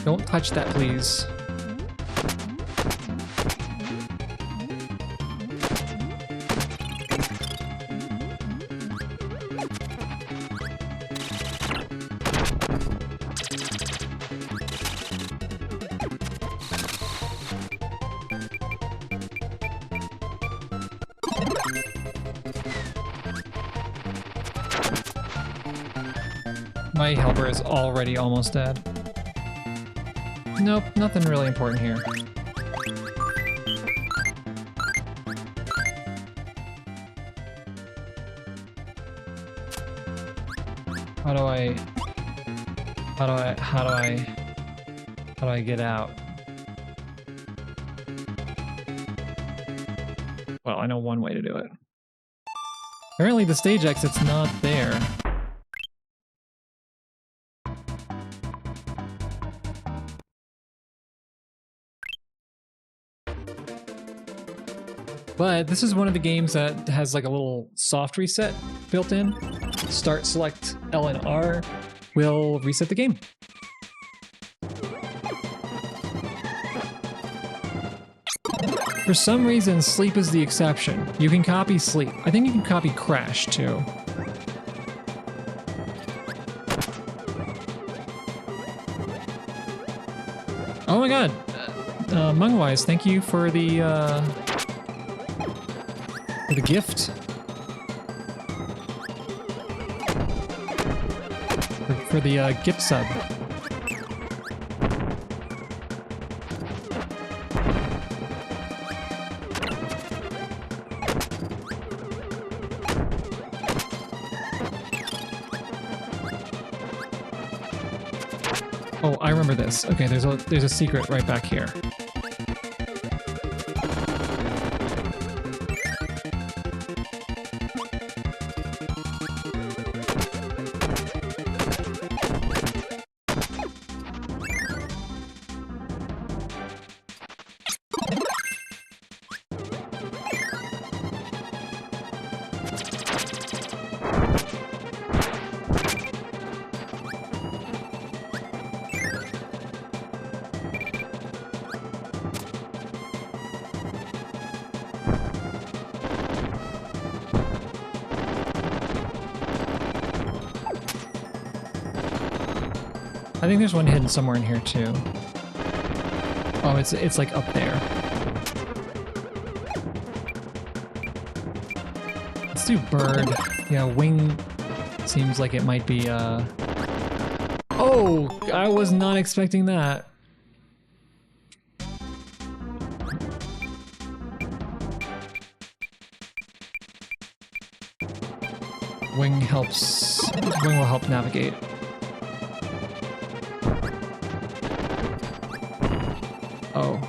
Don't touch that, please. My helper is already almost dead. Nope, nothing really important here. How do I get out? Well, I know one way to do it. Apparently the stage exit's not there. But this is one of the games that has like a little soft reset built in. Start, select L and R will reset the game. For some reason, sleep is the exception. You can copy sleep. I think you can copy crash too. Oh my god. Mungwise, thank you for the gift. For the gift sub. Oh, I remember this. Okay, there's a secret right back here. I think there's one hidden somewhere in here too. Oh, it's like up there. Let's do bird. Yeah, wing seems like it might be Oh, I was not expecting that. Wing will help navigate. Oh.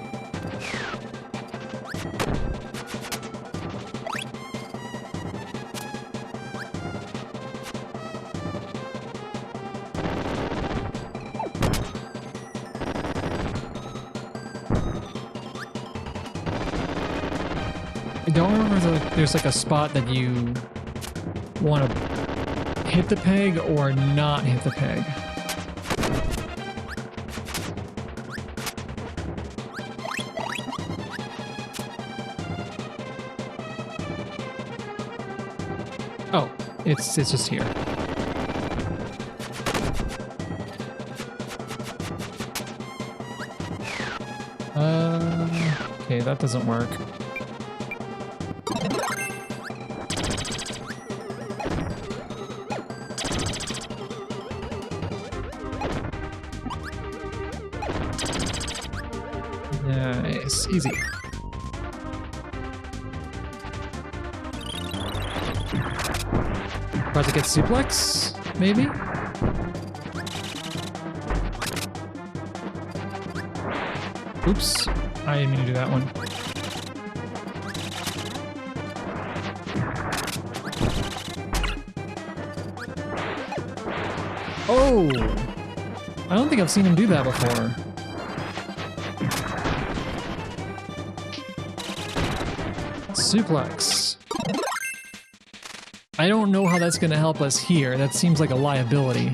I don't remember if there's like a spot that you want to hit the peg or not hit the peg. Oh, it's just here. Okay, that doesn't work. Nice, easy. About to get suplex, maybe? Oops, I didn't mean to do that one. Oh! I don't think I've seen him do that before. Suplex. I don't know how that's going to help us here. That seems like a liability.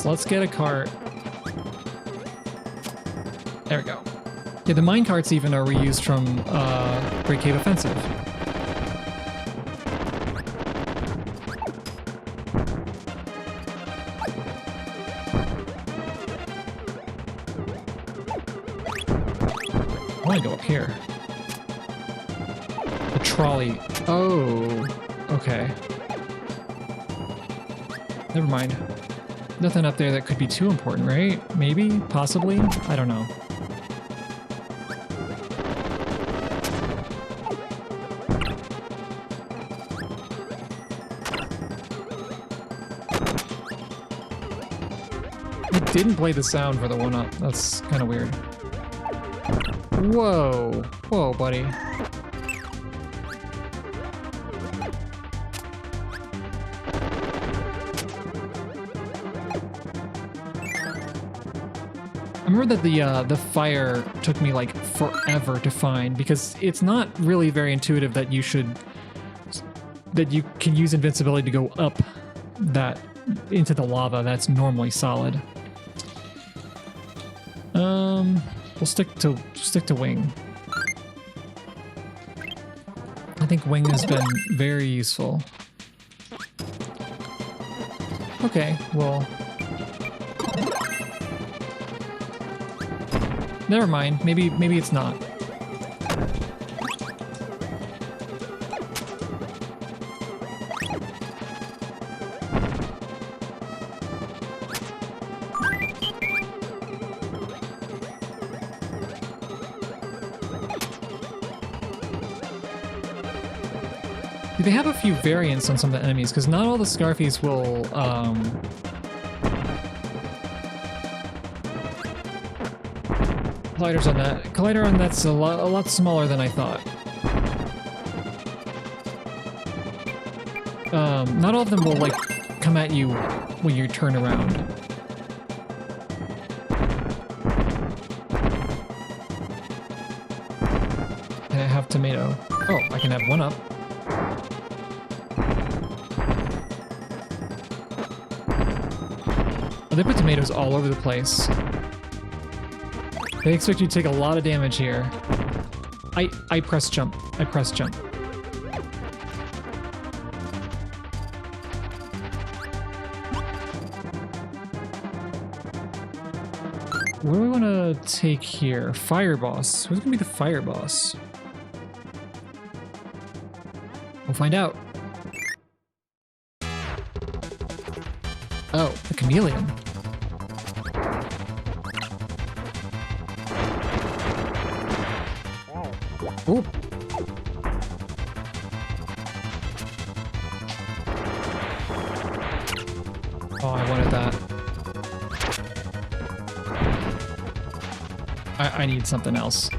Let's get a cart. There we go. Yeah, the mine carts even are reused from Great Cave Offensive. want to go up here. The trolley. Oh, okay. Never mind. Nothing up there that could be too important, right? Maybe? Possibly? I don't know. It didn't play the sound for the one-up. That's kind of weird. Whoa. Whoa, buddy. I remember that the fire took me like forever to find because it's not really very intuitive that you can use invincibility to go up that into the lava that's normally solid. We'll stick to wing. I think wing has been very useful. Okay, well. Never mind. Maybe it's not. They have a few variants on some of the enemies, because not all the Scarfies will, Colliders on that. Collider on that's a lot smaller than I thought. Not all of them will, like, come at you when you turn around. Can I have tomato? Oh, I can have one up. Oh, they put tomatoes all over the place. They expect you to take a lot of damage here. I press jump. I press jump. What do we want to take here? Fire boss. Who's gonna be the fire boss? We'll find out. Oh, the chameleon. Ooh. Oh, I wanted that. I need something else.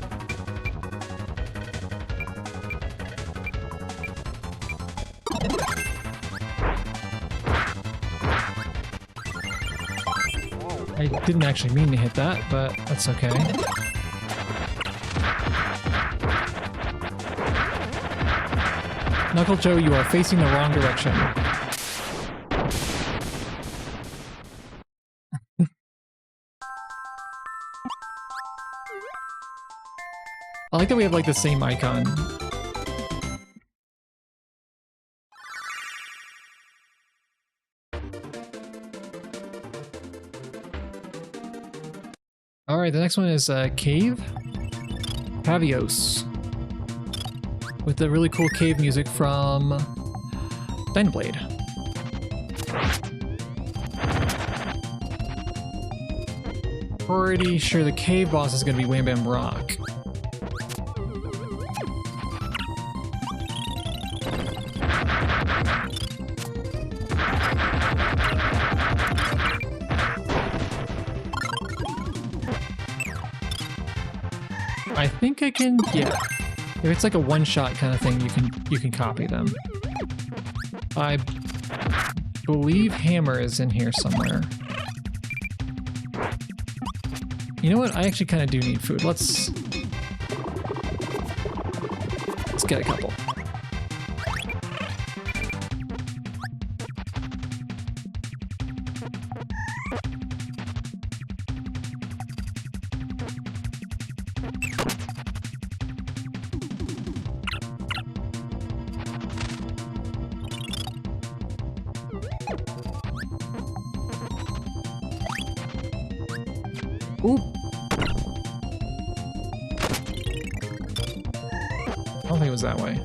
I didn't actually mean to hit that, but that's okay. Knuckle Joe, you are facing the wrong direction. I like that we have like the same icon. Alright, the next one is Cave. Pavios. With the really cool cave music from Dynablade. Pretty sure the cave boss is going to be Wham Bam Rock. I think I can, yeah. If it's like a one-shot kind of thing, you can copy them. I believe Hammer is in here somewhere. You know what? I actually kind of do need food. Let's get a couple. Ooh. it was that way.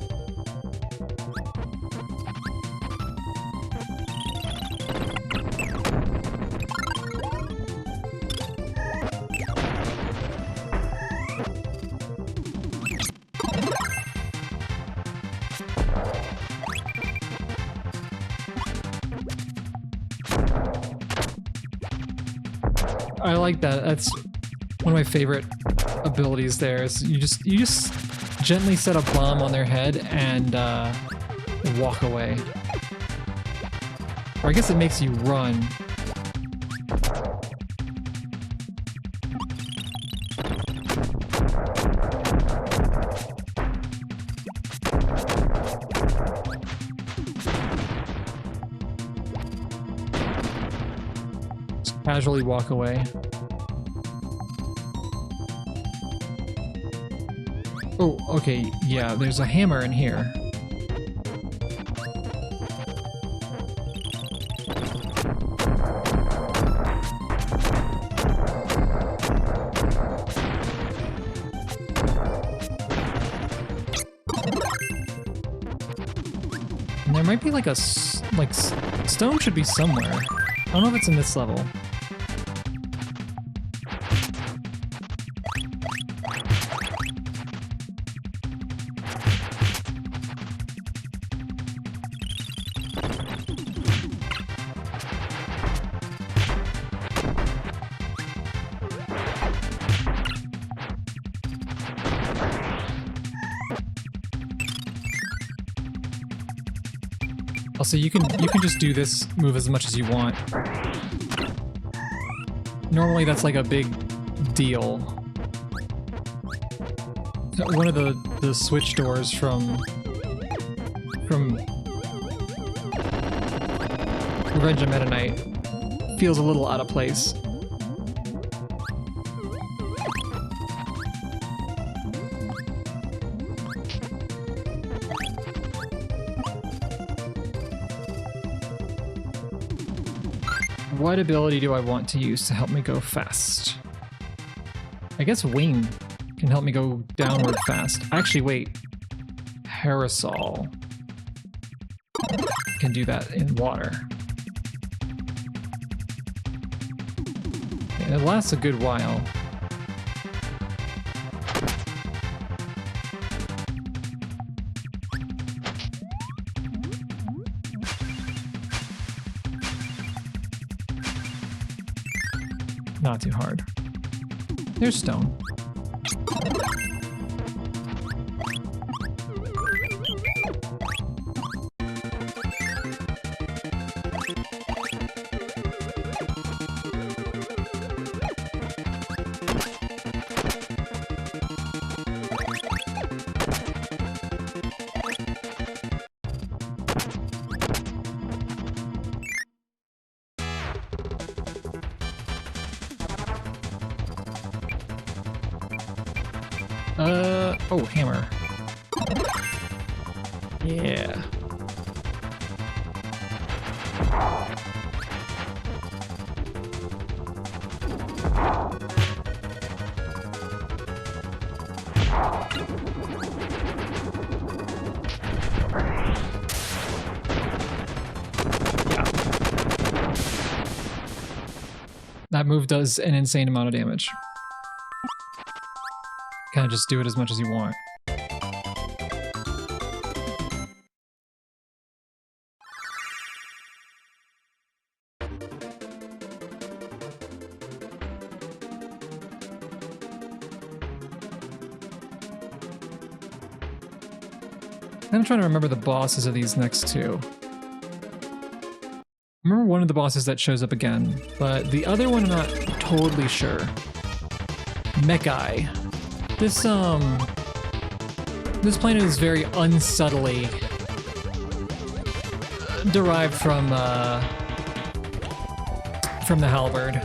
I like that. That's one of my favorite abilities there is you just gently set a bomb on their head and walk away. Or I guess it makes you run. Just casually walk away. Oh, okay, yeah, there's a hammer in here. And there might be like stone should be somewhere. I don't know if it's in this level. Also, you can just do this move as much as you want. Normally, that's like a big deal. One of the switch doors from Revenge of Meta Knight feels a little out of place. What ability do I want to use to help me go fast? I guess Wing can help me go downward fast. Actually, wait. Parasol can do that in water. And it lasts a good while. Not too hard. There's stone. Oh, hammer. Yeah. That move does an insane amount of damage. Kind of just do it as much as you want. I'm trying to remember the bosses of these next two. I remember one of the bosses that shows up again, but the other one I'm not totally sure. Mechai. This planet is very unsubtly derived from the halberd.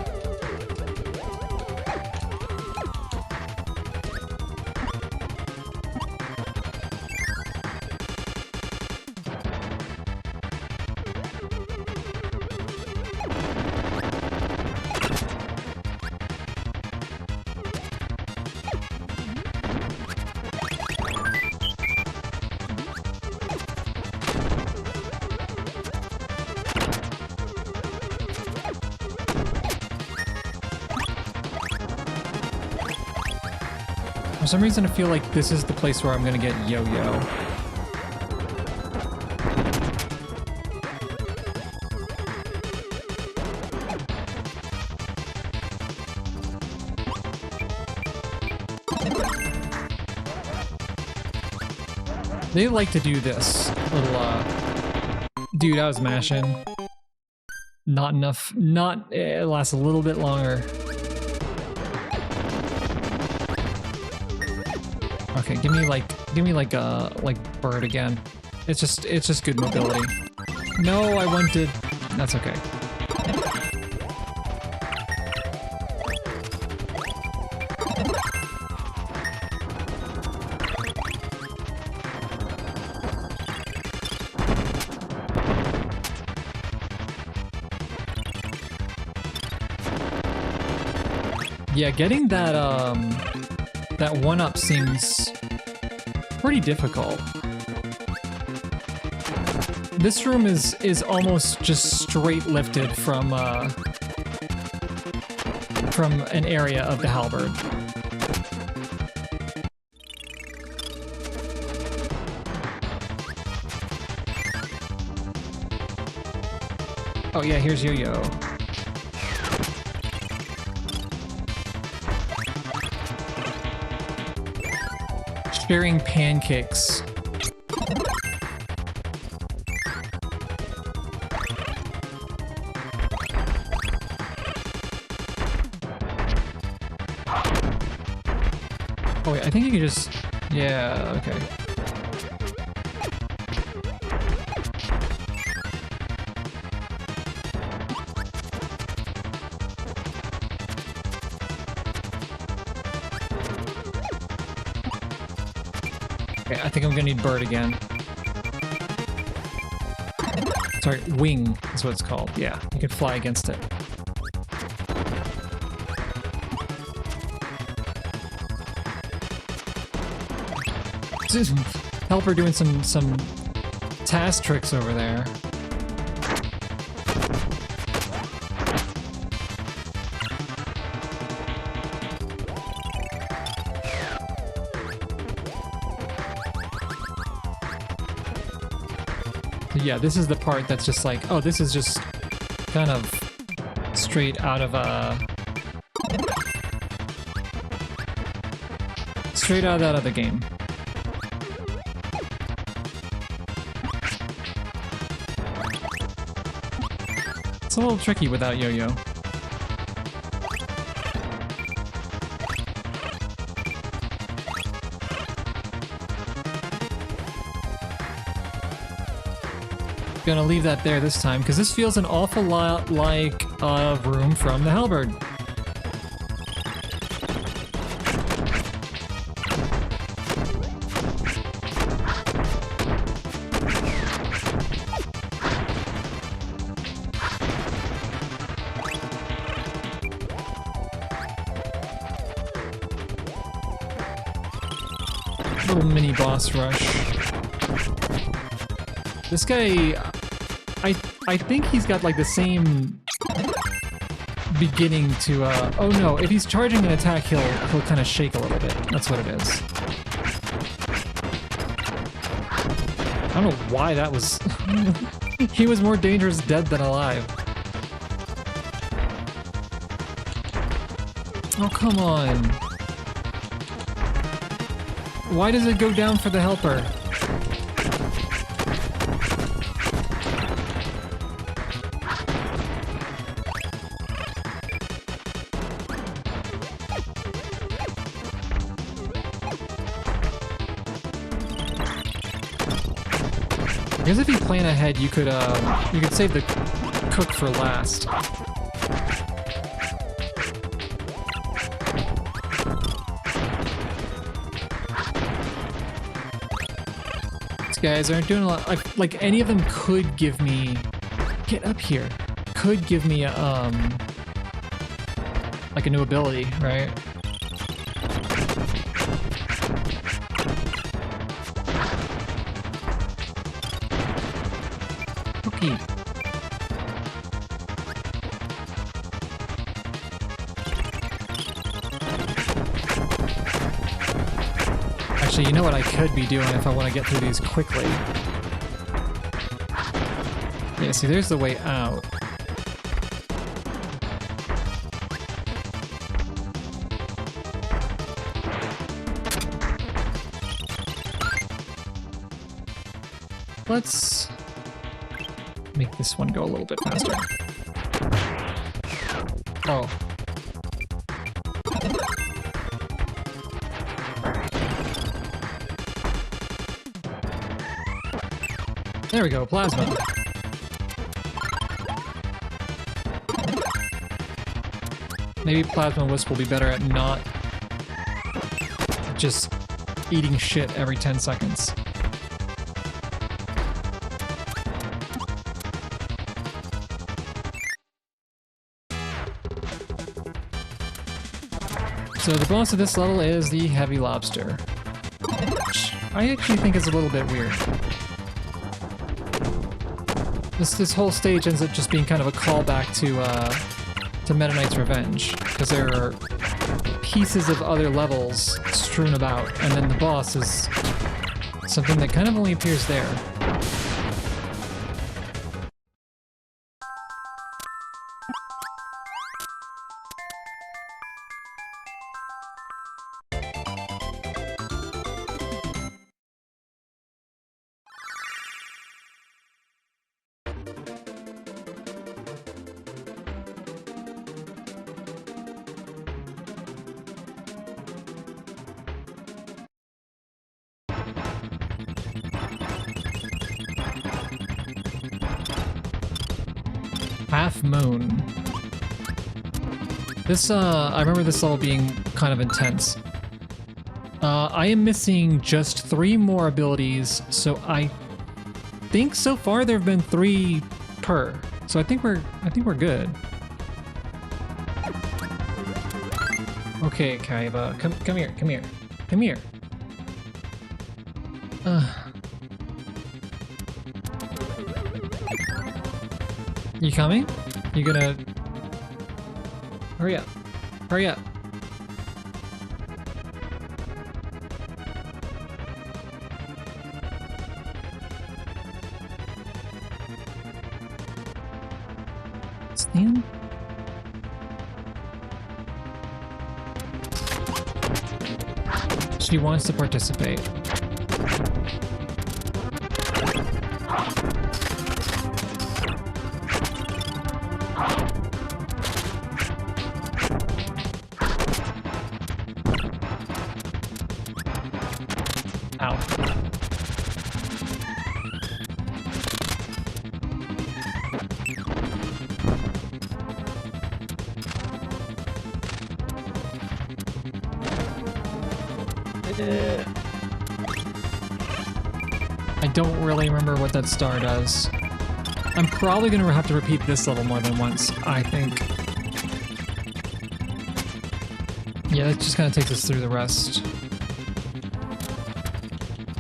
For some reason, I feel like this is the place where I'm gonna get yo-yo. They like to do this little, dude, I was mashing. Not enough, it lasts a little bit longer. Okay, give me like bird again. It's just good mobility. No, I wanted, that's okay. Yeah, getting that that one-up seems pretty difficult. This room is almost just straight lifted from an area of the halberd. Oh yeah, here's Yo-Yo. Sharing pancakes. Oh wait, I think you can just... Yeah, okay. I think I'm gonna need bird again. Sorry, wing is what it's called. Yeah, you can fly against it. Helper doing some task tricks over there. Yeah, this is the part that's just like, oh, this is just kind of straight out of that other game. It's a little tricky without Yo-Yo. Gonna leave that there this time, because this feels an awful lot like a room from the halberd. Little mini boss rush. This guy, I think he's got like the same beginning to, oh no, if he's charging an attack, he'll kind of shake a little bit. That's what it is. I don't know why that was, he was more dangerous dead than alive. Oh, come on. Why does it go down for the helper? Because if you plan ahead, you could save the cook for last. These guys aren't doing a lot. Like any of them could give me, get up here, could give me a like a new ability, right? Okay. Actually, you know what I could be doing if I want to get through these quickly? Yeah, see, there's the way out. Let's make this one go a little bit faster. Oh. There we go, plasma. Maybe Plasma Wisp will be better at not just eating shit every 10 seconds. So the boss of this level is the Heavy Lobster, which I actually think is a little bit weird. This whole stage ends up just being kind of a callback to Meta Knight's Revenge, because there are pieces of other levels strewn about, and then the boss is something that kind of only appears there. Half Moon. This, I remember this level being kind of intense. I am missing just 3 more abilities, so I think so far there have been 3 per. So I think we're good. Okay, Kaiba, come here. You coming? You gonna... Hurry up. Hurry up. Stan? She wants to participate. I don't really remember what that star does. I'm probably going to have to repeat this level more than once, I think. Yeah, that just kind of takes us through the rest.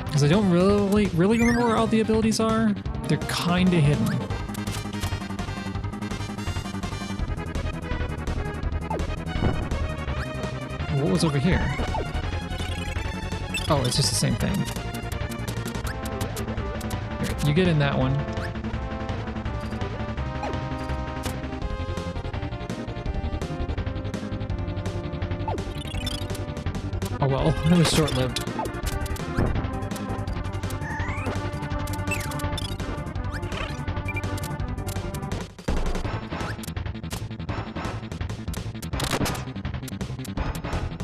Because I don't really remember where all the abilities are. They're kind of hidden. What was over here? Oh, it's just the same thing. Here, you get in that one. Oh well, it was short-lived.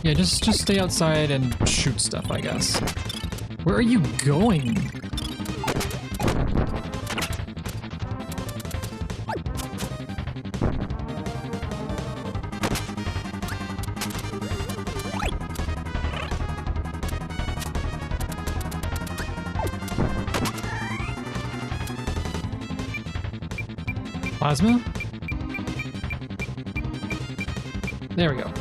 Yeah, just stay outside and shoot stuff, I guess. Where are you going? Plasma? There we go.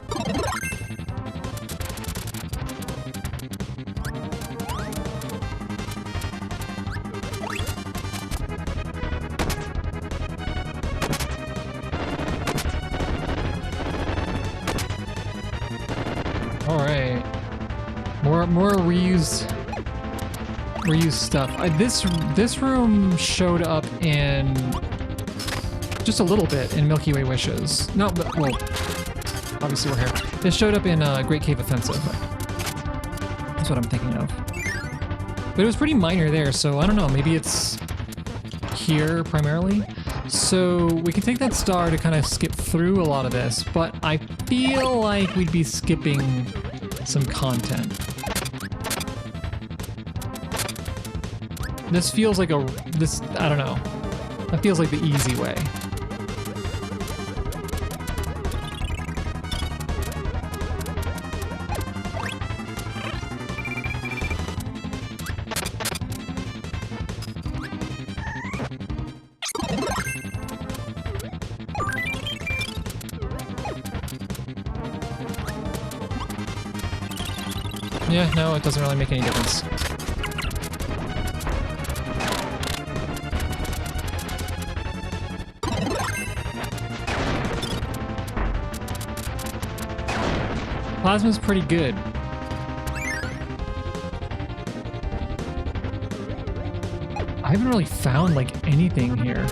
more reused stuff. This room showed up in just a little bit in Milky Way Wishes. No, but well, obviously we're here. This showed up in Great Cave Offensive. That's what I'm thinking of. But it was pretty minor there, so I don't know. Maybe it's here primarily. So we can take that star to kind of skip through a lot of this, but I feel like we'd be skipping some content. This feels like I don't know. That feels like the easy way. Yeah, no, it doesn't really make any difference. Plasma's pretty good. I haven't really found like anything here.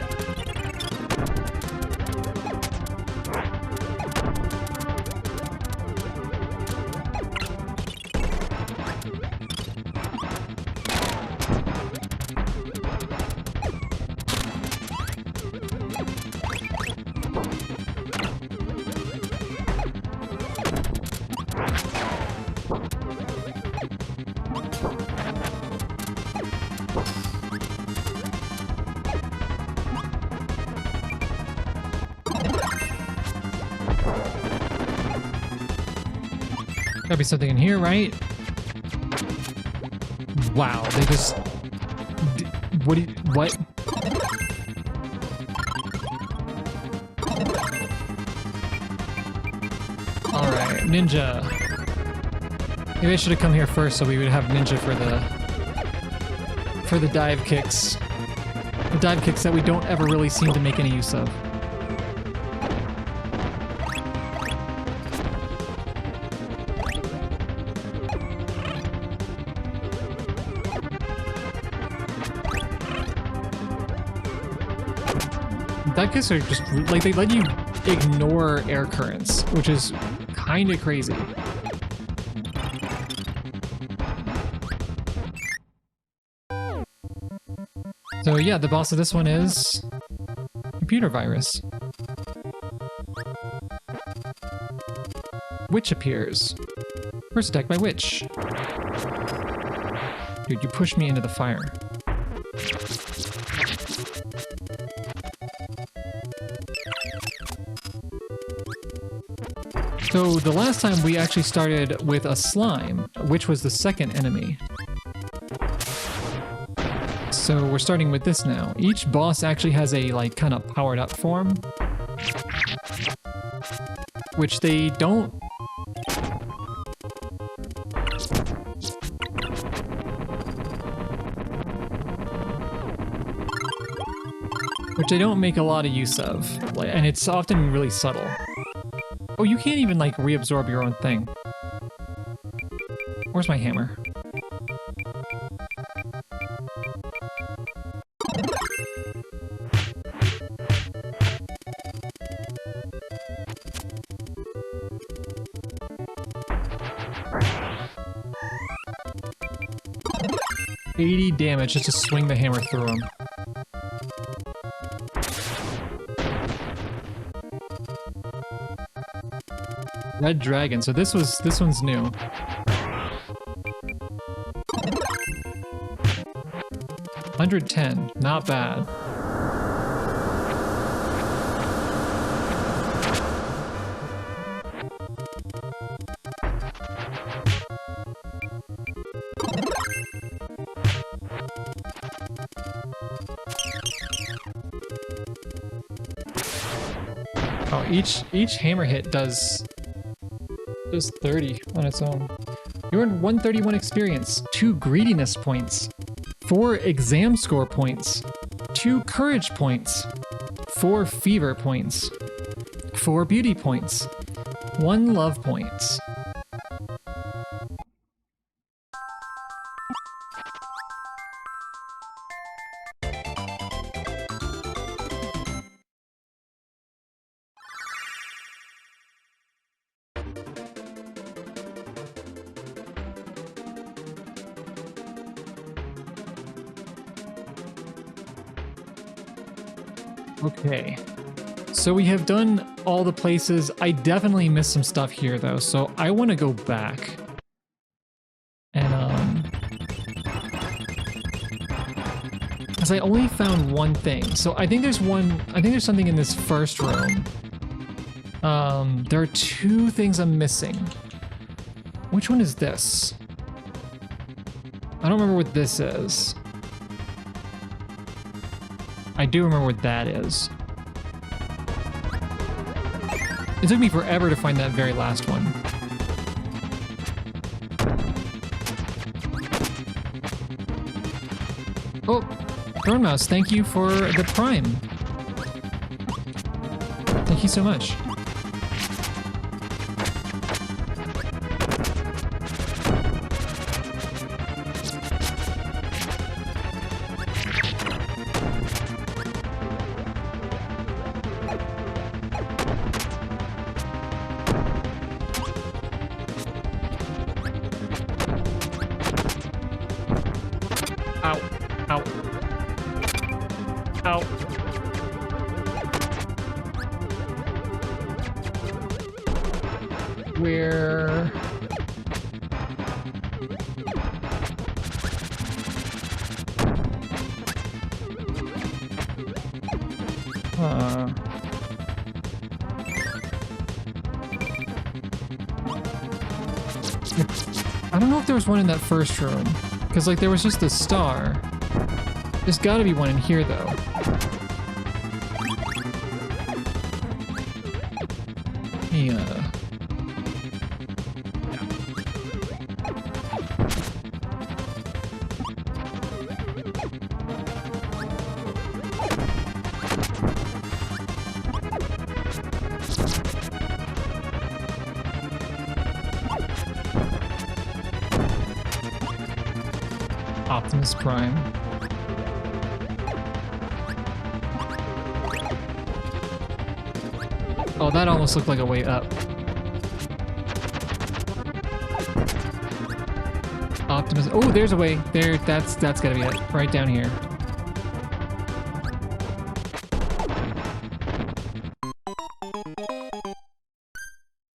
Gotta be something in here, right? Wow, they just... What? Alright, ninja. Maybe I should have come here first so we would have ninja for the dive kicks. The dive kicks that we don't ever really seem to make any use of. Dive kicks are just, like, they let you ignore air currents, which is kind of crazy. So yeah, the boss of this one is computer virus. Witch appears. First attack by witch. Dude, you pushed me into the fire. So the last time we actually started with a slime, which was the second enemy. So we're starting with this now. Each boss actually has a like kind of powered up form, which they don't. Which they don't make a lot of use of, and it's often really subtle. Oh, you can't even, like, reabsorb your own thing. Where's my hammer? $80 damage just to swing the hammer through him. Red Dragon, so this one's new. $110, not bad. Oh, each hammer hit does 30 on its own. You earned 131 experience, 2 greediness points, 4 exam score points, 2 courage points, 4 fever points, 4 beauty points, 1 love points. Okay. So we have done all the places. I definitely missed some stuff here though, so I want to go back. And because I only found one thing. So I think there's something in this first room. There are two things I'm missing. Which one is this? I don't remember what this is. I do remember what that is. It took me forever to find that very last one. Oh, Drone Mouse, thank you for the Prime. Thank you so much. Ow. Ow. Ow. Where... I don't know if there was one in that first room. Because, like, there was just the star. There's gotta be one in here, though. Yeah. Optimus Prime. Oh, that almost looked like a way up. Optimus. Oh, there's a way. There, that's gotta be it. Right down here.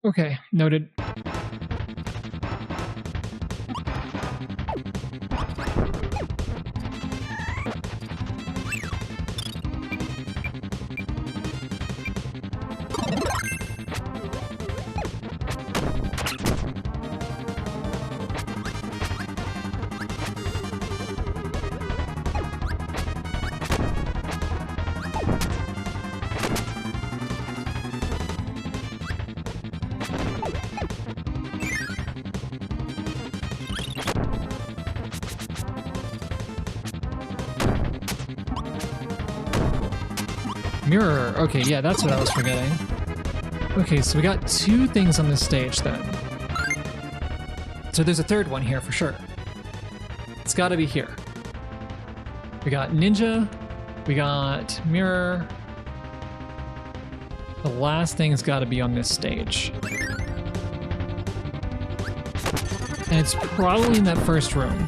Okay, noted. Mirror. Okay, yeah, that's what I was forgetting. Okay, so we got two things on this stage then. So there's a third one here for sure. It's gotta be here. We got Ninja. We got Mirror. The last thing's gotta be on this stage. And it's probably in that first room.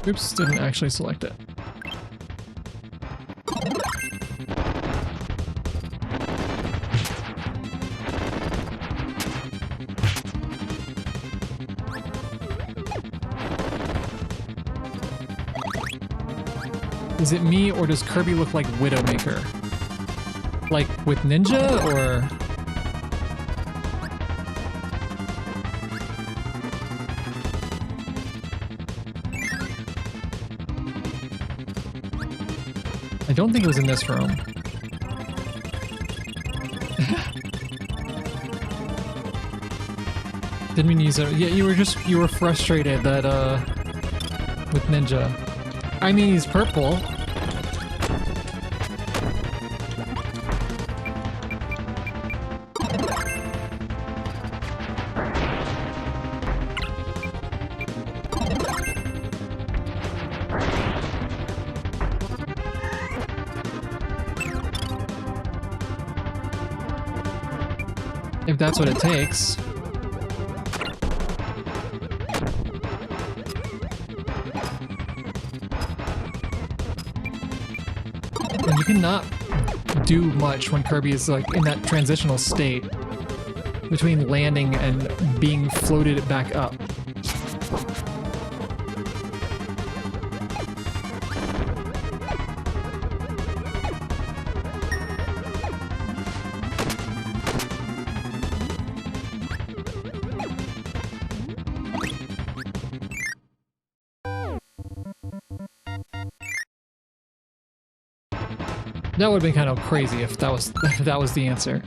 Oops, didn't actually select it. Is it me, or does Kirby look like Widowmaker? Like with Ninja, or... I don't think it was in this room. Didn't mean to use it. Yeah, you were frustrated that, with Ninja. I mean, he's purple. If that's what it takes. you cannot do much when Kirby is like in that transitional state between landing and being floated back up. That would have been kind of crazy if that was if that was the answer.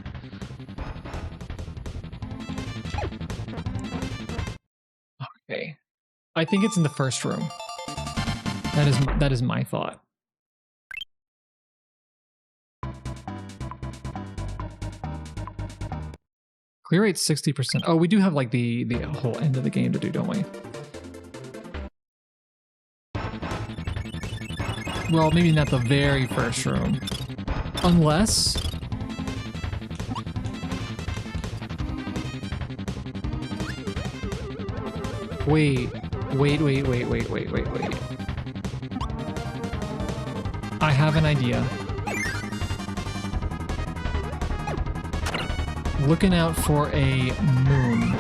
Okay. I think it's in the first room. That is my thought. Clear rate 60%. Oh, we do have like the whole end of the game to do, don't we? Well, maybe not the very first room. Unless... Wait. I have an idea. Looking out for a moon.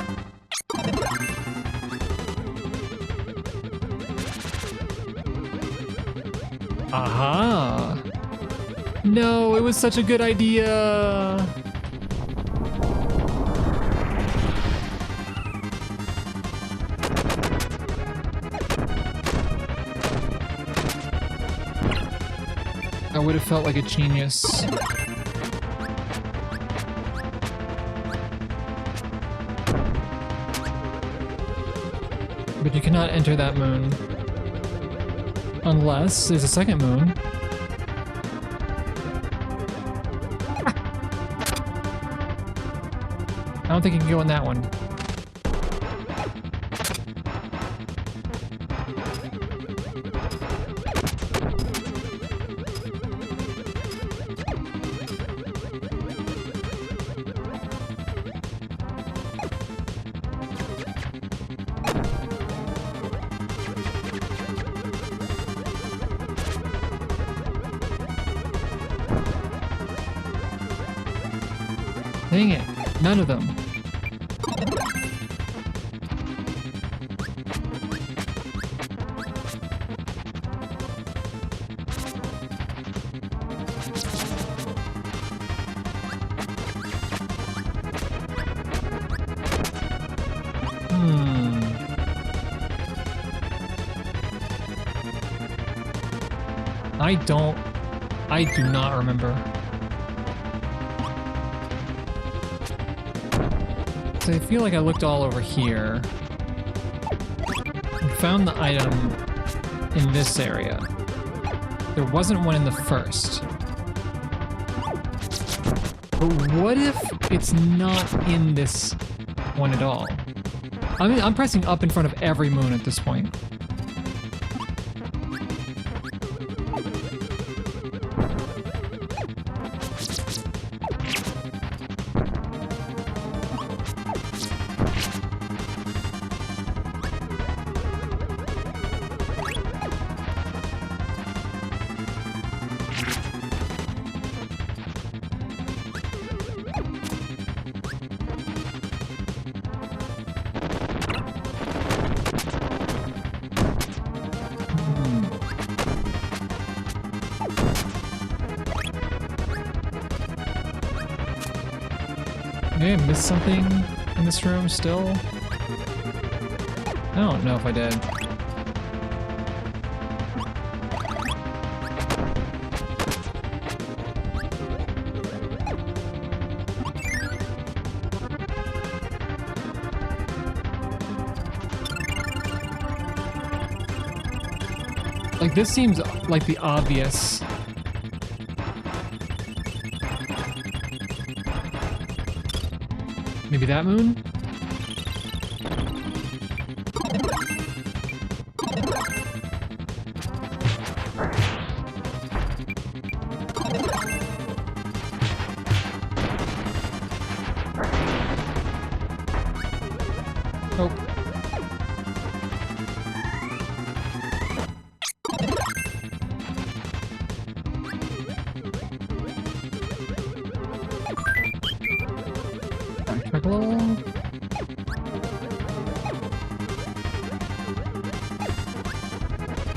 Aha! No, it was such a good idea! I would have felt like a genius. But you cannot enter that moon. Unless there's a second moon. I don't think you can go in that one. Dang it, none of them. I do not remember. So I feel like I looked all over here and found the item in this area. There wasn't one in the first. But what if it's not in this one at all? I mean, I'm pressing up in front of every moon at this point. Maybe I missed something in this room still? I don't know if I did. Like, this seems like the obvious... Maybe that moon? Oh.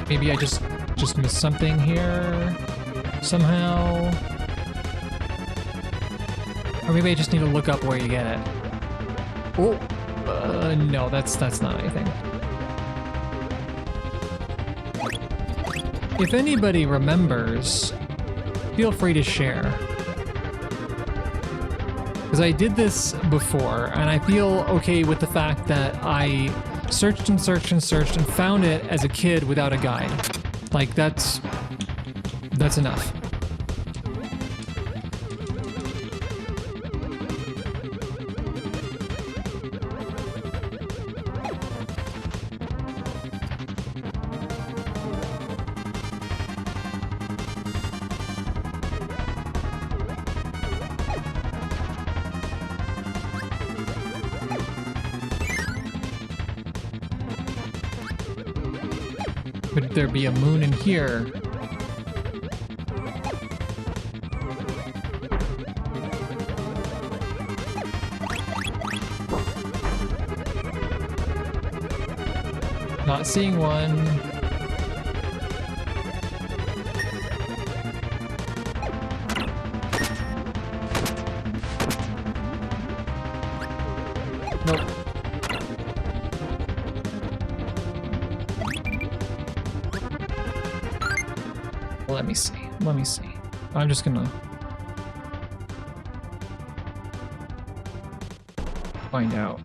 Maybe I just missed something here somehow. Or maybe I just need to look up where you get it. Oh, no, that's not anything. If anybody remembers, feel free to share. Because I did this before, and I feel okay with the fact that I searched and searched and searched and found it as a kid without a guide. Like, that's enough. Would there be a moon in here? Not seeing one. Nope. Let me see. Let me see. I'm just gonna find out.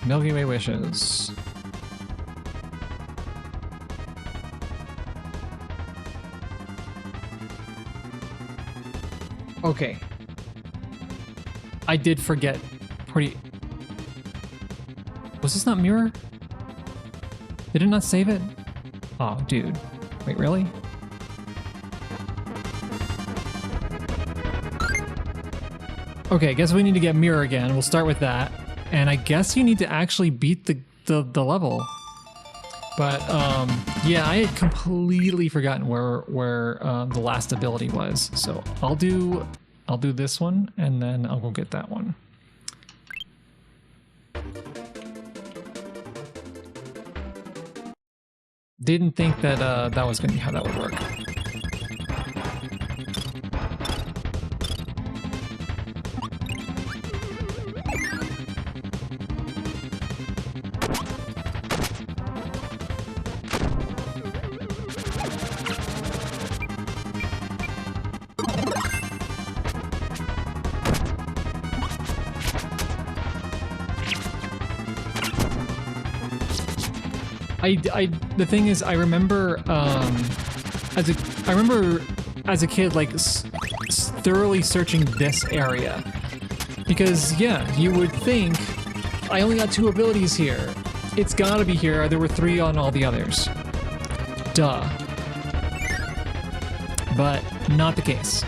Milky Way wishes. Okay. I did forget pretty... Was this not mirror? Did it not save it? Oh, dude. Wait, really? Okay, I guess we need to get mirror again. We'll start with that. And I guess you need to actually beat the level. But yeah, I had completely forgotten where the last ability was. So I'll do this one, and then I'll go get that one. Didn't think that that was gonna be how that would work. The thing is, I remember as a kid, like thoroughly searching this area, because yeah, you would think I only got 2 abilities here. It's gotta be here. There were 3 on all the others. Duh. But not the case.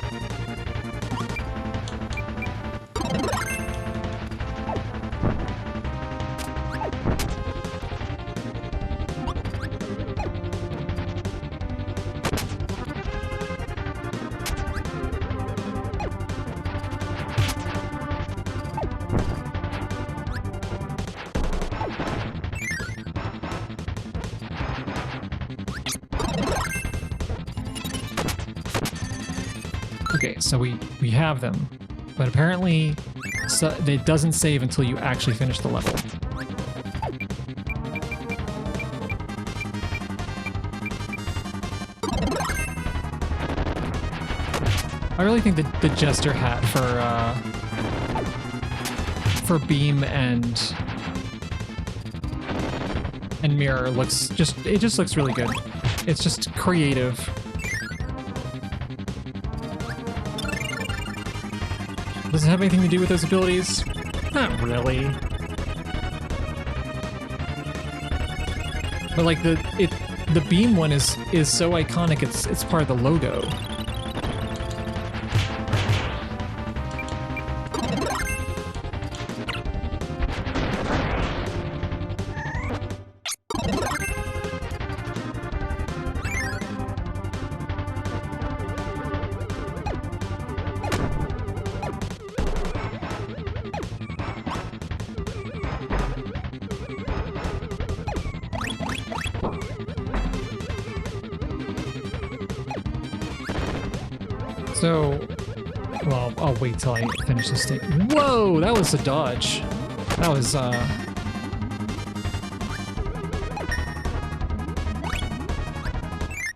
Okay, so we have them, but apparently it doesn't save until you actually finish the level. I really think that the Jester hat for Beam and Mirror looks it just looks really good. It's just creative. Does it have anything to do with those abilities? Not really. But like the beam one is so iconic. It's part of the logo. So, well, I'll wait till I finish this thing. Whoa, that was a dodge. That was, That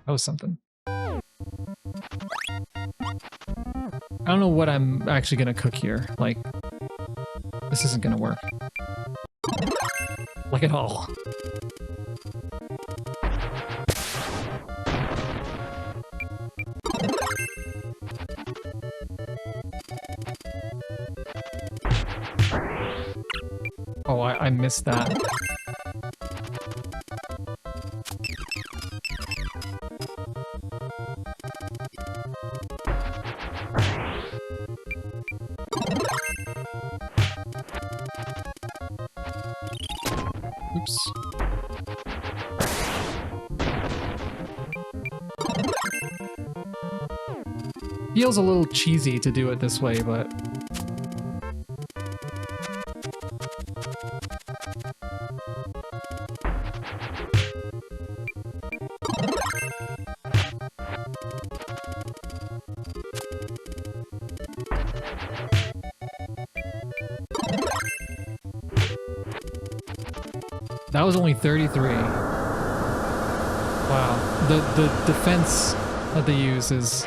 was something. I don't know what I'm actually gonna cook here. Like, this isn't gonna work. Like at all. Oh, I missed that. Oops. Feels a little cheesy to do it this way, but... That was only 33. Wow. The defense that they use is...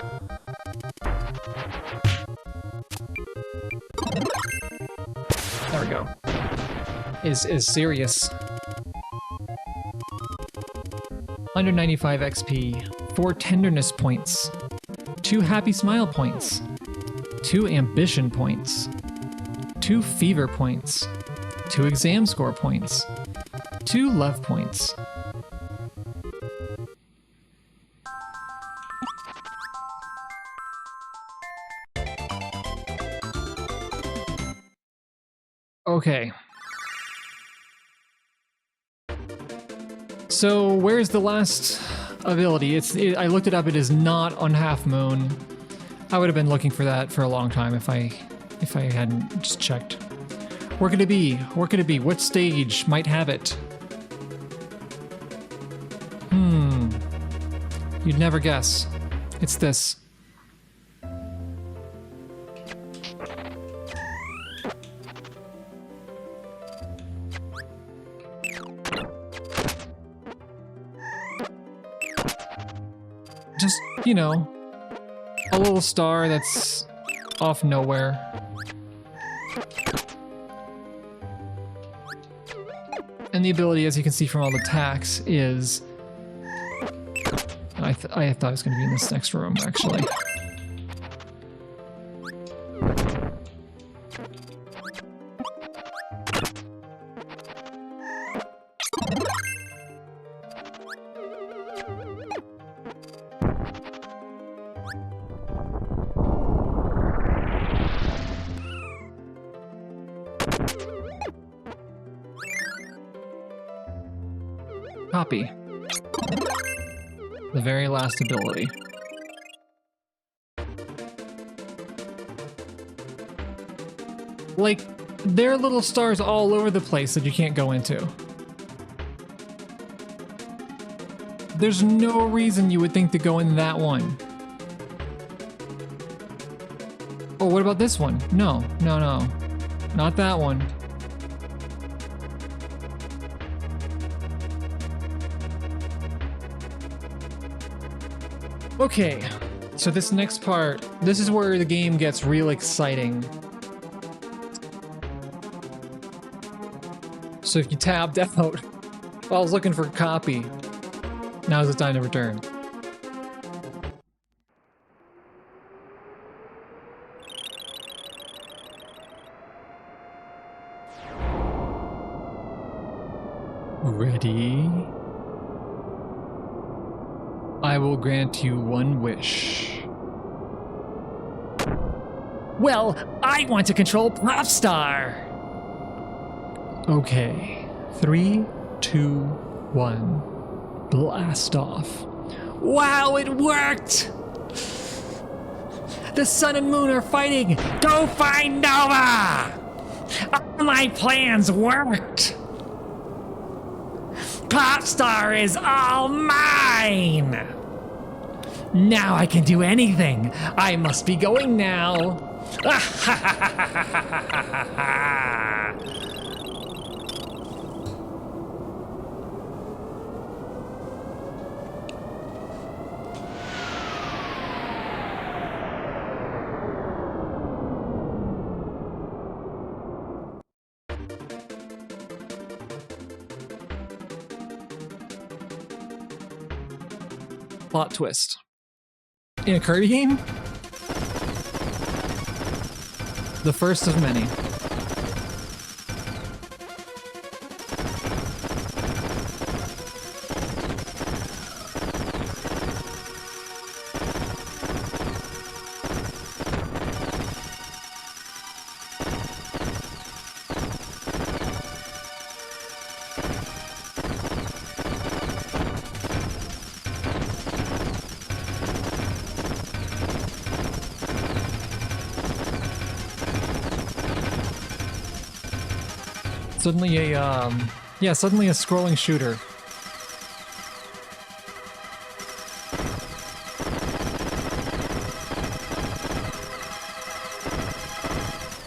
There we go. Is serious. 195 XP, 4 tenderness points, 2 happy smile points, 2 ambition points, 2 fever points, 2 exam score points, 2 love points. Okay. So where's the last ability? I looked it up. It is not on Half Moon. I would have been looking for that for a long time if I hadn't just checked. Where could it be? Where could it be? What stage might have it? You'd never guess. It's this. Just, you know, a little star that's off nowhere. And the ability, as you can see from all the attacks, is... I thought it was going to be in this next room, actually. Copy. The very last ability. Like, there are little stars all over the place that you can't go into. There's no reason you would think to go in that one. Oh, what about this one? No, no, no. Not that one. Okay, so this next part, this is where the game gets real exciting. So if you tabbed out while I was looking for a copy, now's the time to return. Ready? I will grant you one wish. Well, I want to control Popstar. Okay. 3, 2, 1. Blast off. Wow, it worked! The sun and moon are fighting! Go find Nova! All my plans worked! Popstar is all mine! Now I can do anything. I must be going now. Plot twist. In a Kirby game? The first of many. Suddenly suddenly a scrolling shooter.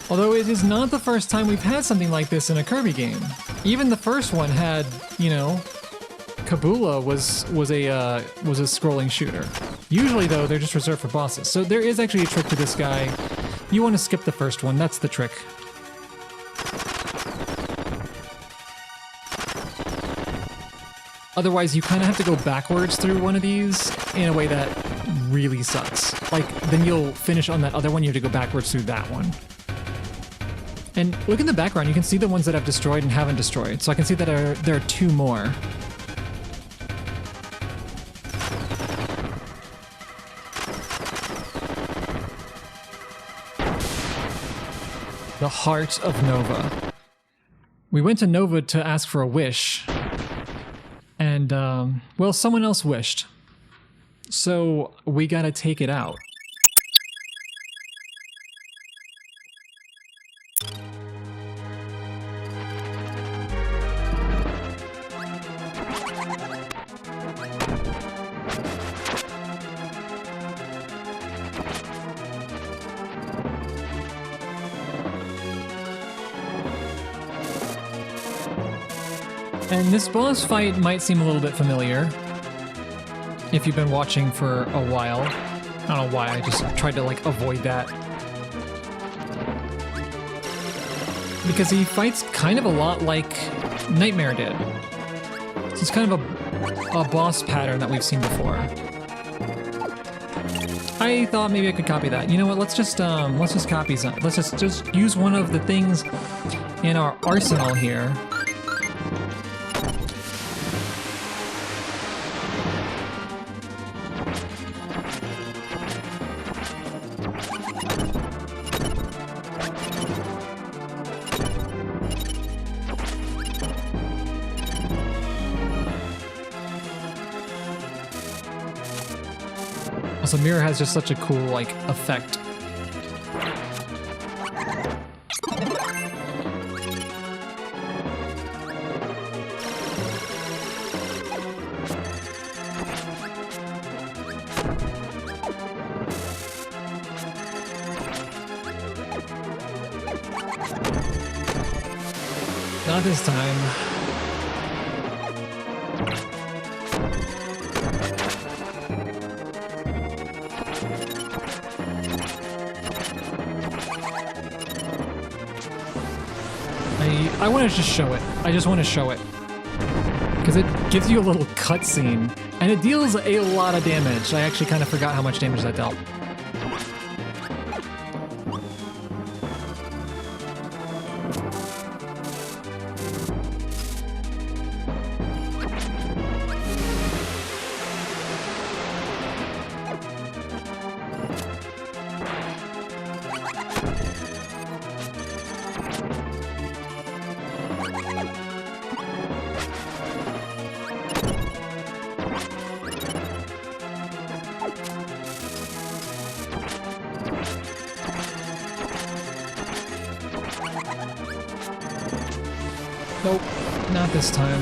Although it is not the first time we've had something like this in a Kirby game. Even the first one had, you know, Kabula was a scrolling shooter. Usually though, they're just reserved for bosses. So there is actually a trick to this guy. You want to skip the first one, that's the trick. Otherwise, you kind of have to go backwards through one of these in a way that really sucks. Like, then you'll finish on that other one, you have to go backwards through that one. And look in the background, you can see the ones that I've destroyed and haven't destroyed. So I can see that there are 2 more. The Heart of Nova. We went to Nova to ask for a wish. And, well, someone else wished. So we gotta take it out. And this boss fight might seem a little bit familiar if you've been watching for a while. I don't know why, I just tried to like avoid that. Because he fights kind of a lot like Nightmare did. So it's kind of a boss pattern that we've seen before. I thought maybe I could copy that. You know what, let's just copy some. Let's just use one of the things in our arsenal here. Also, mirror has just such a cool, like, effect. Not this time. I want to just show it. I just want to show it. Because it gives you a little cutscene, and it deals a lot of damage. I actually kind of forgot how much damage that dealt. Nope, not this time.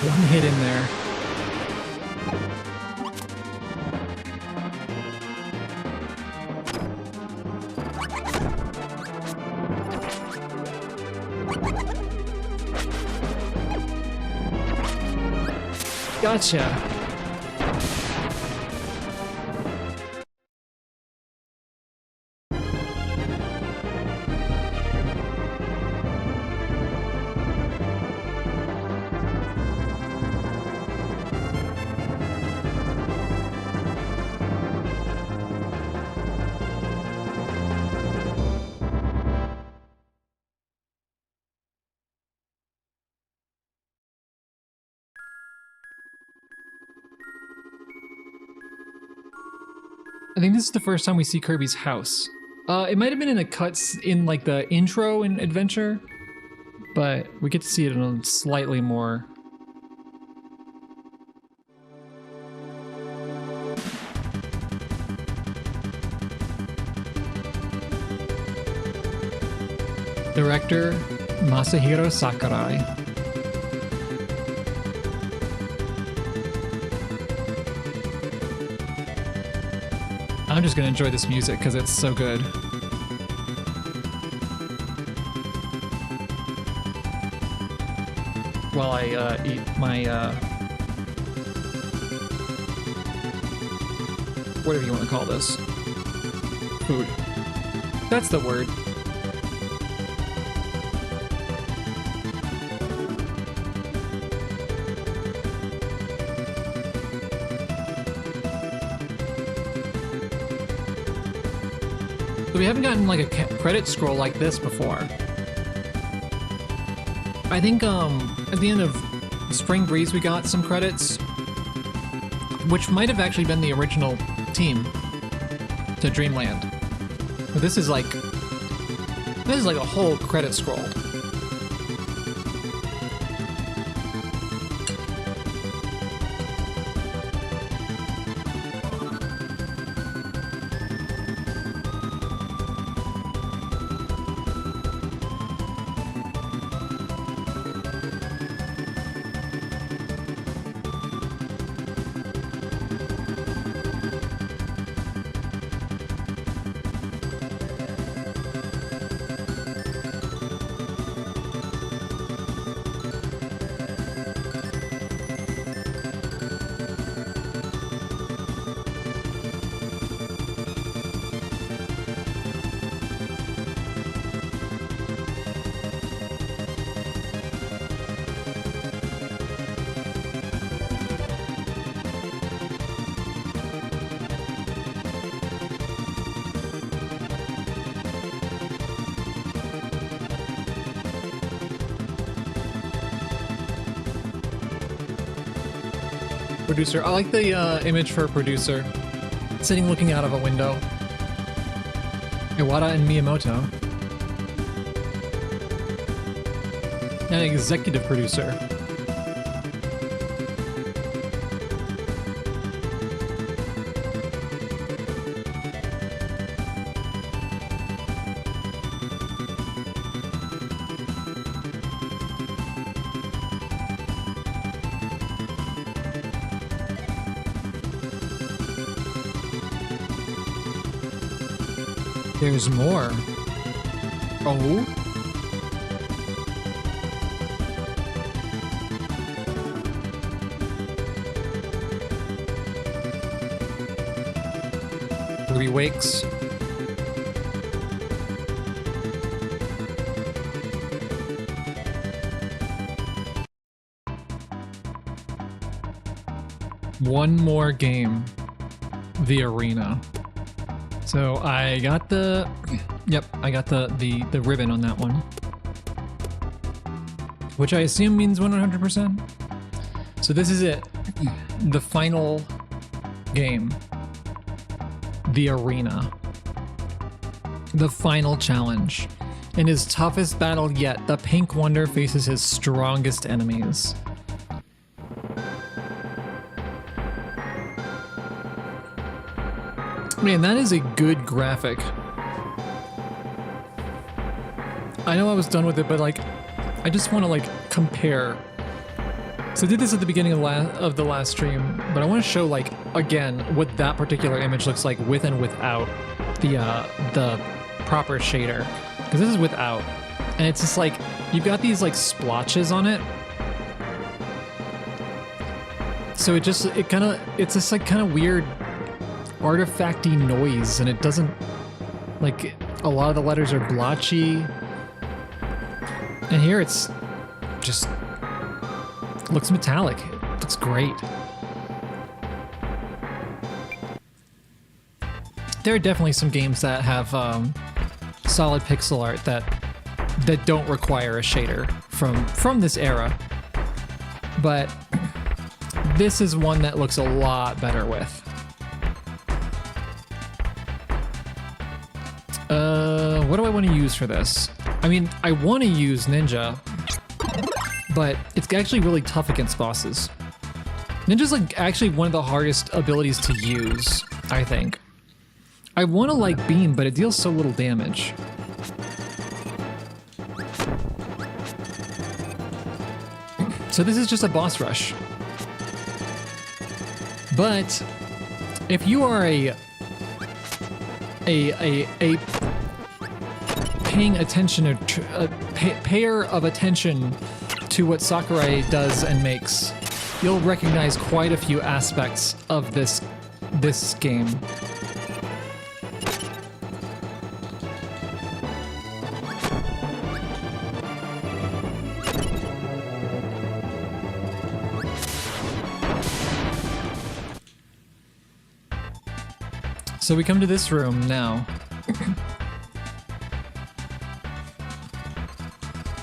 one hit in there. Gotcha. I think this is the first time we see Kirby's house. It might have been in a cuts in like the intro in Adventure, but we get to see it in a slightly more. Director Masahiro Sakurai. I'm just gonna enjoy this music because it's so good. While I eat my whatever you want to call this. Food. That's the word. So we haven't gotten like a credit scroll like this before. I think at the end of Spring Breeze we got some credits, which might have actually been the original team to Dreamland. But this is like a whole credit scroll. Producer. I like the image for a producer. Sitting looking out of a window. Iwata and Miyamoto. And an executive producer. There's more. Oh. Ruby wakes. One more game. The arena. So I got the, I got the ribbon on that one, which I assume means 100%. So this is it, the final game, the arena, the final challenge. In his toughest battle yet, the Pink Wonder faces his strongest enemies. Man, that is a good graphic. I know I was done with it, but like, I just want to like compare So I did this at the beginning of the last stream, but I want to show, like, again, what that particular image looks like with and without the proper shader. Because this is without, and it's just like, you've got these, like, splotches on it. So it's just like kind of weird artifacty noise, and it doesn't, like, a lot of the letters are blotchy. And here it's just looks metallic. It looks great. There are definitely some games that have solid pixel art that don't require a shader from this era, but this is one that looks a lot better with. What do I want to use for this? I mean, I want to use Ninja, but it's actually really tough against bosses. Ninja's like actually one of the hardest abilities to use, I think. I want to like Beam, but it deals so little damage. So this is just a boss rush. But if you are a paying attention, or a payer of attention to what Sakurai does and makes, you'll recognize quite a few aspects of this game. So we come to this room now,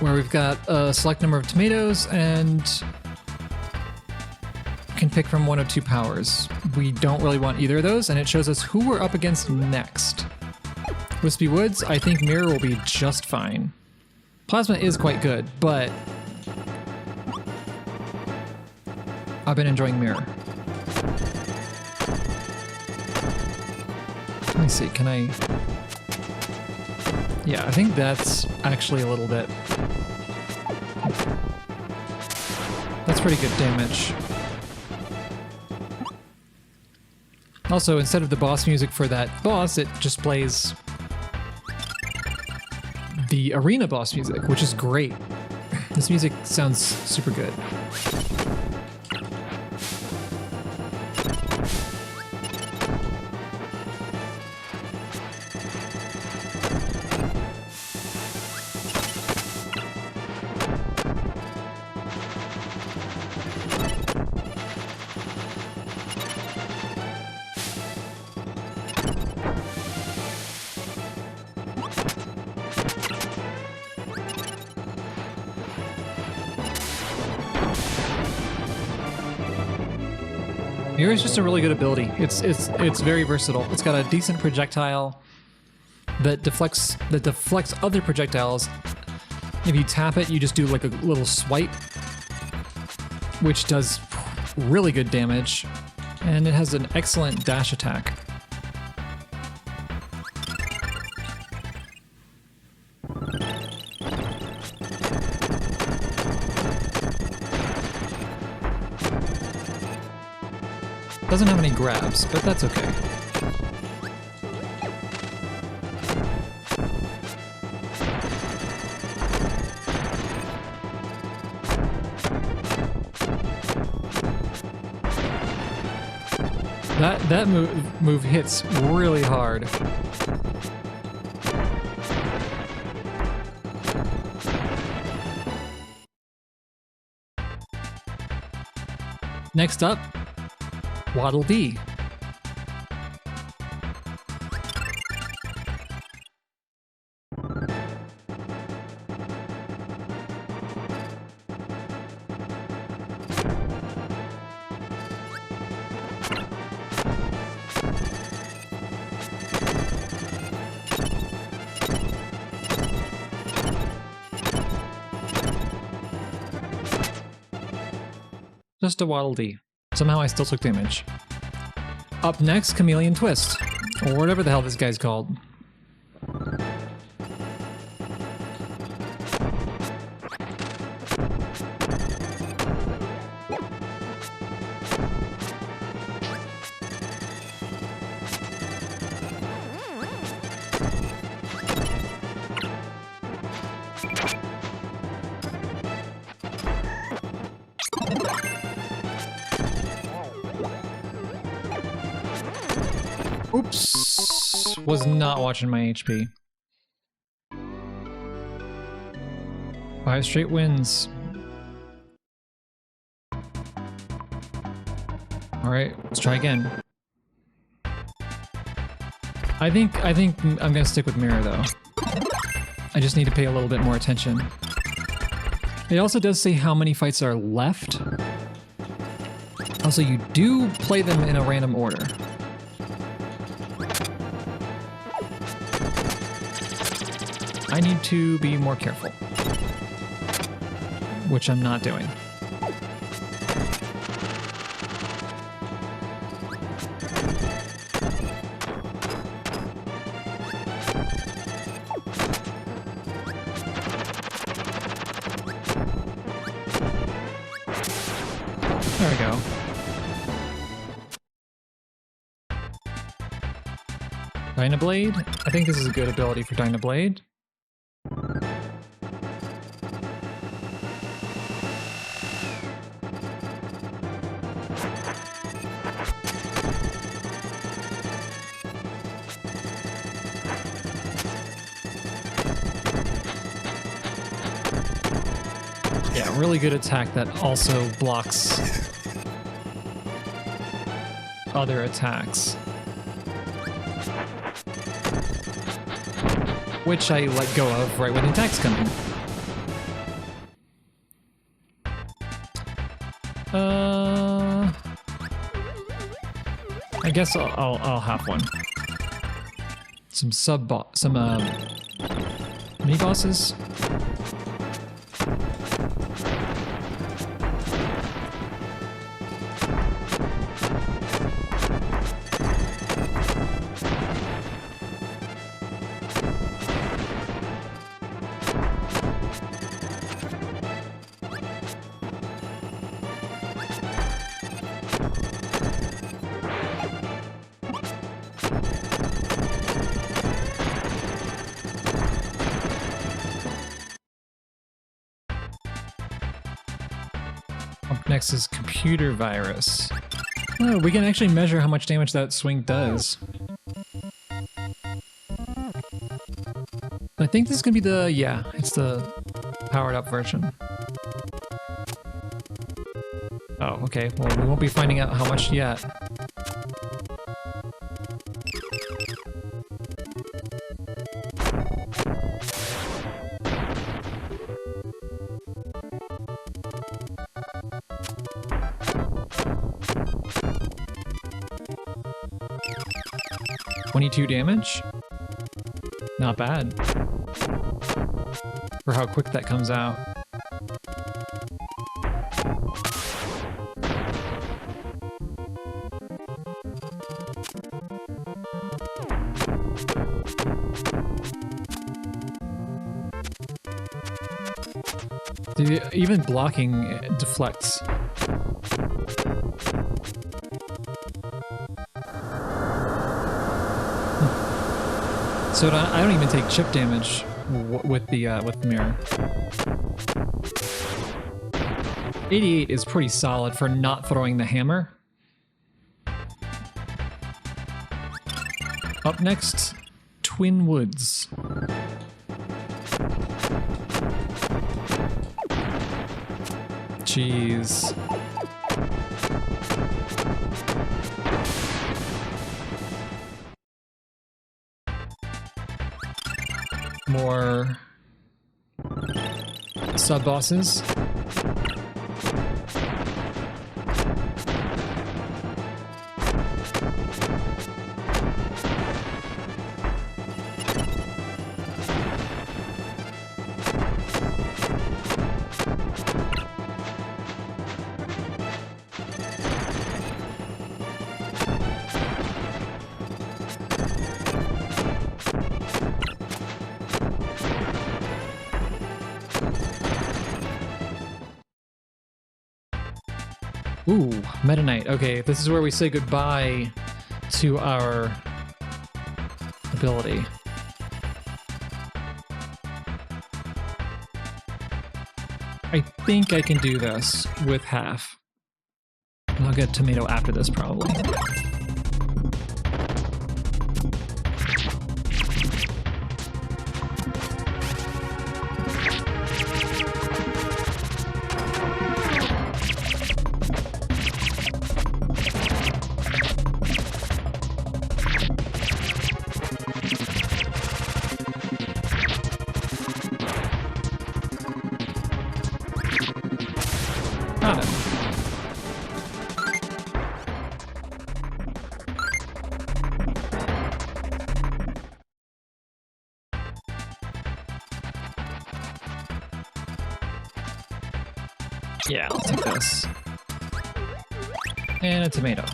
where we've got a select number of tomatoes and can pick from one of two powers. We don't really want either of those, and it shows us who we're up against next. Wispy Woods, I think Mirror will be just fine. Plasma is quite good, but I've been enjoying Mirror. Let me see, can I... Yeah, I think that's actually a little bit... That's pretty good damage. Also, instead of the boss music for that boss, it just plays the arena boss music, which is great. This music sounds super good. Mirror is just a really good ability. It's very versatile. It's got a decent projectile that deflects other projectiles. If you tap it, you just do like a little swipe, which does really good damage, and it has an excellent dash attack. Doesn't have any grabs, but that's okay. That move hits really hard. Next up, Waddle Dee. Just a Waddle Dee. Somehow I still took damage. Up next, Chameleon Twist, or whatever the hell this guy's called. Oops. Was not watching my HP. 5 straight wins. Alright, let's try again. I think I'm gonna stick with Mirror though. I just need to pay a little bit more attention. It also does say how many fights are left. Also, you do play them in a random order. I need to be more careful. Which I'm not doing. There we go. Dynablade? I think this is a good ability for Dynablade. Yeah, really good attack that also blocks other attacks. Which I let go of right when the attack's coming. I guess I'll have one. Some mini bosses. Up next is computer virus. Oh, we can actually measure how much damage that swing does. I think this is gonna be the, yeah, it's the powered up version. Oh, okay, well we won't be finding out how much yet. $22 damage? Not bad. For how quick that comes out. Even blocking deflects. So I don't even take chip damage with the mirror. 88 is pretty solid for not throwing the hammer. Up next, Twin Woods. Jeez. More sub-bosses. Ooh, Meta Knight. Okay, this is where we say goodbye to our ability. I think I can do this with half. And I'll get tomato after this, probably. Got it. Yeah, I'll take this. And a tomato.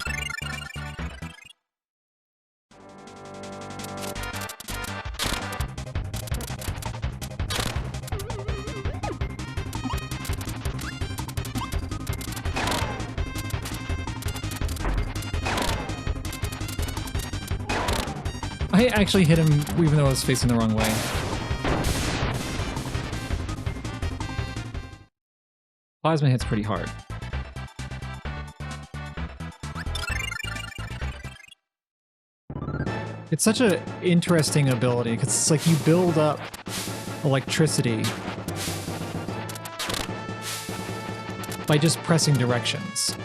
I actually hit him even though I was facing the wrong way. Plasma hits pretty hard. It's such an interesting ability because it's like you build up electricity by just pressing directions.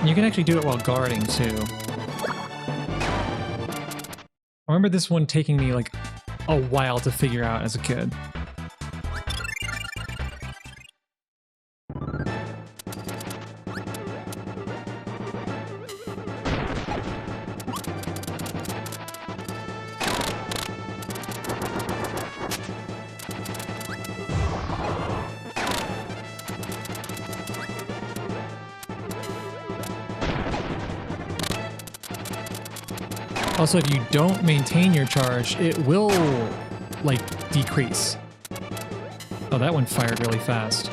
You can actually do it while guarding, too. I remember this one taking me, like, a while to figure out as a kid. Also, if you don't maintain your charge, it will, like, decrease. Oh, that one fired really fast.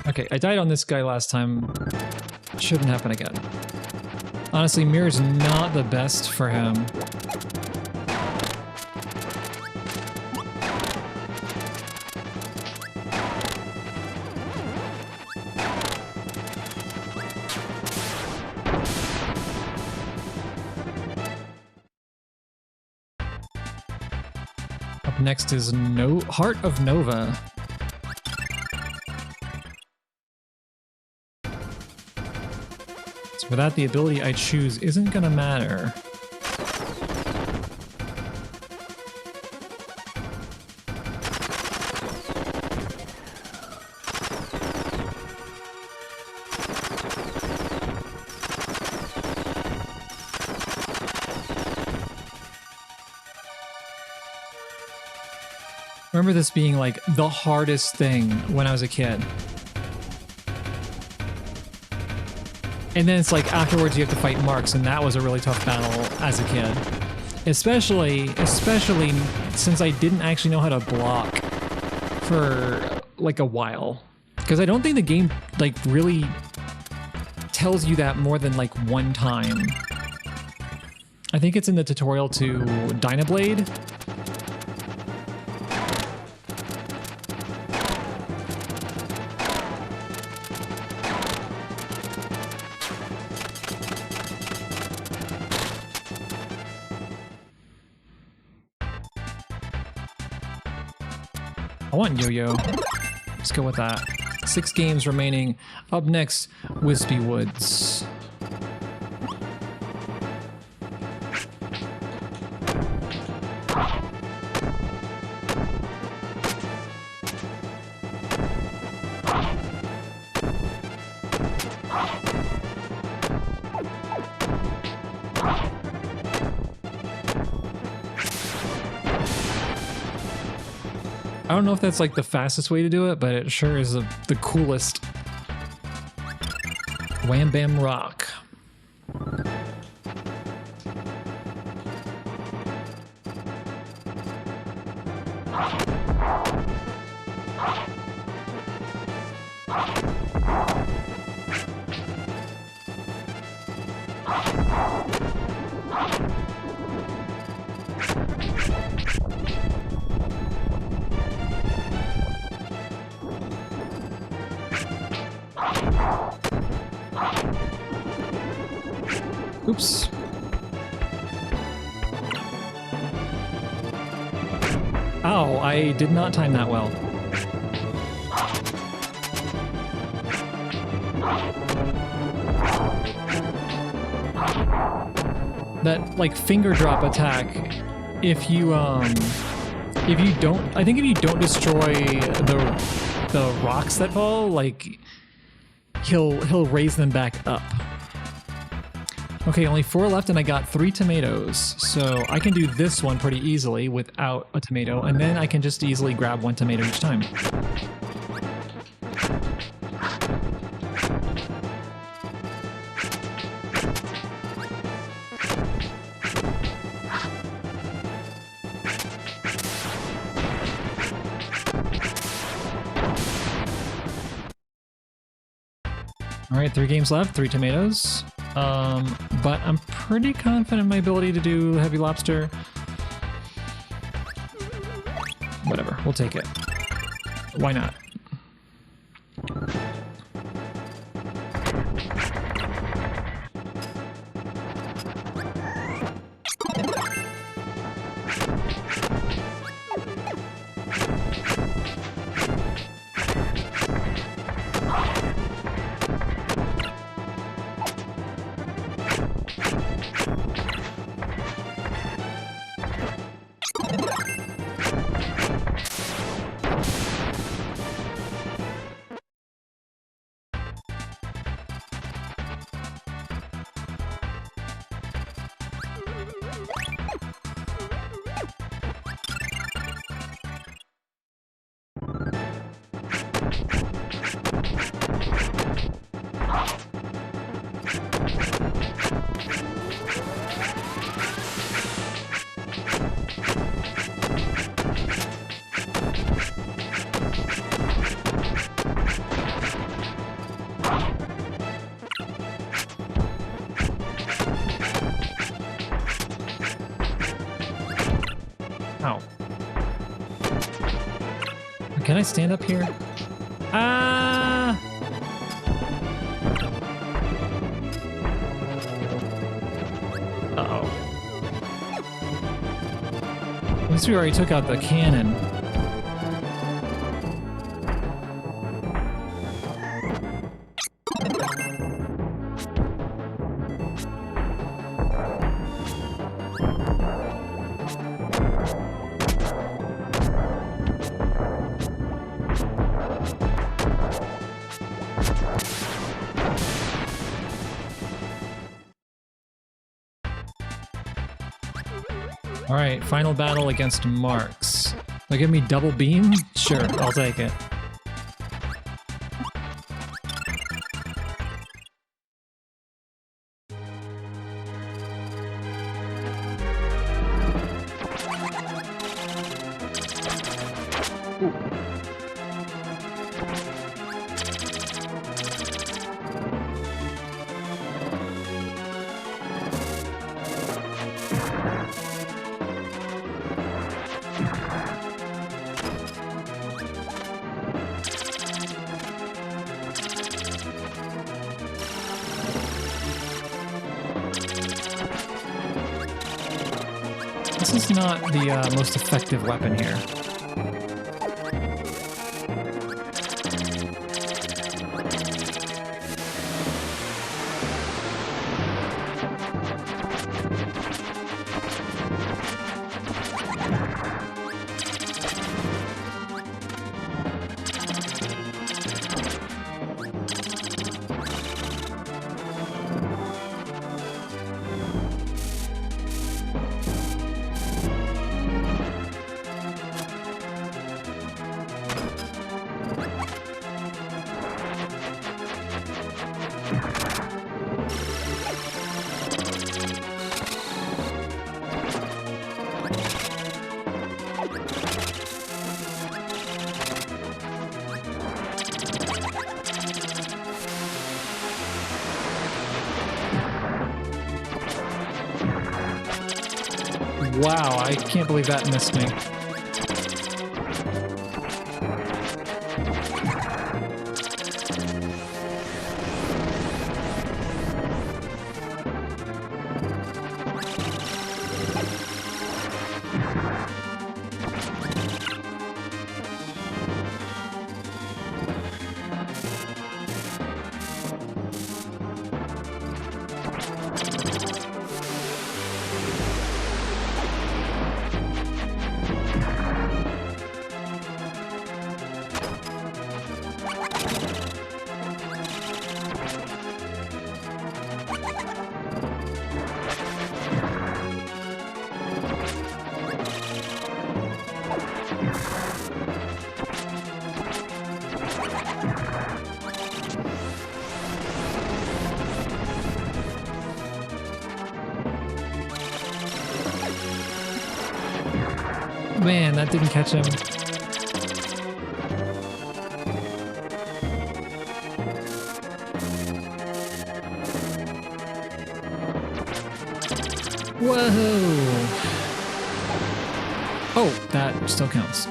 Okay, I died on this guy last time. Shouldn't happen again. Honestly, mirror's not the best for him. Up next is Heart of Nova. For that, the ability I choose isn't gonna matter. I remember this being like the hardest thing when I was a kid. And then it's like afterwards you have to fight Marks, and that was a really tough battle as a kid. Especially since I didn't actually know how to block for like a while. Because I don't think the game like really tells you that more than like one time. I think it's in the tutorial to Dynablade. I want Yo-Yo. Let's go with that. 6 games remaining. Up next, Wispy Woods. I don't know if that's like the fastest way to do it, but it sure is the coolest. Wham Bam Rock. Oops. Ow, I did not time that well. That like finger drop attack, if you don't, I think if you don't destroy the rocks that fall, like he'll raise them back up. Okay, only 4 left and I got 3 tomatoes. So I can do this one pretty easily without a tomato, and then I can just easily grab 1 tomato each time. All right, 3 games left, 3 tomatoes. But I'm pretty confident in my ability to do Heavy Lobster. Whatever, we'll take it. Why not? Ow. Can I stand up here? Ah! Uh-oh. At least we already took out the cannon. All right, final battle against Marks. They'll give me double beam? Sure, I'll take it. This is not the most effective weapon here. Wow, I can't believe that missed me. Man, that didn't catch him. Whoa! Oh, that still counts.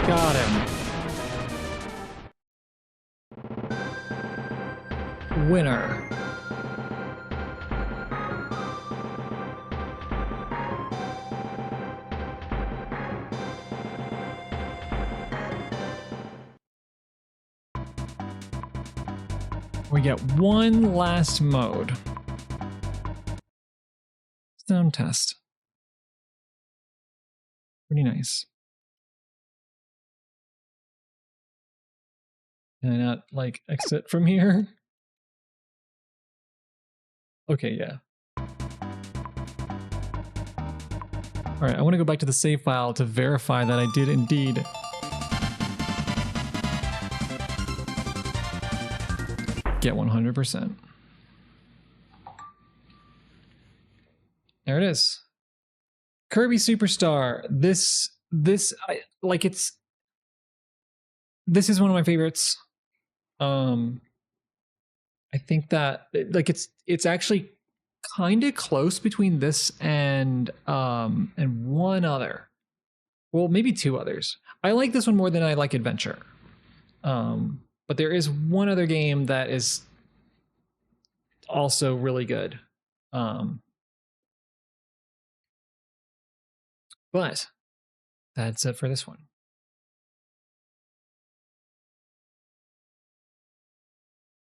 Got him. Winner. We get one last mode. Sound test. Pretty nice. Can I not, like, exit from here? Okay, yeah. Alright, I want to go back to the save file to verify that I did indeed get 100%. There it is. Kirby Superstar. This is one of my favorites. I think that like it's actually kind of close between this and one other. Well, maybe two others. I like this one more than I like Adventure. But there is one other game that is also really good. But that's it for this one.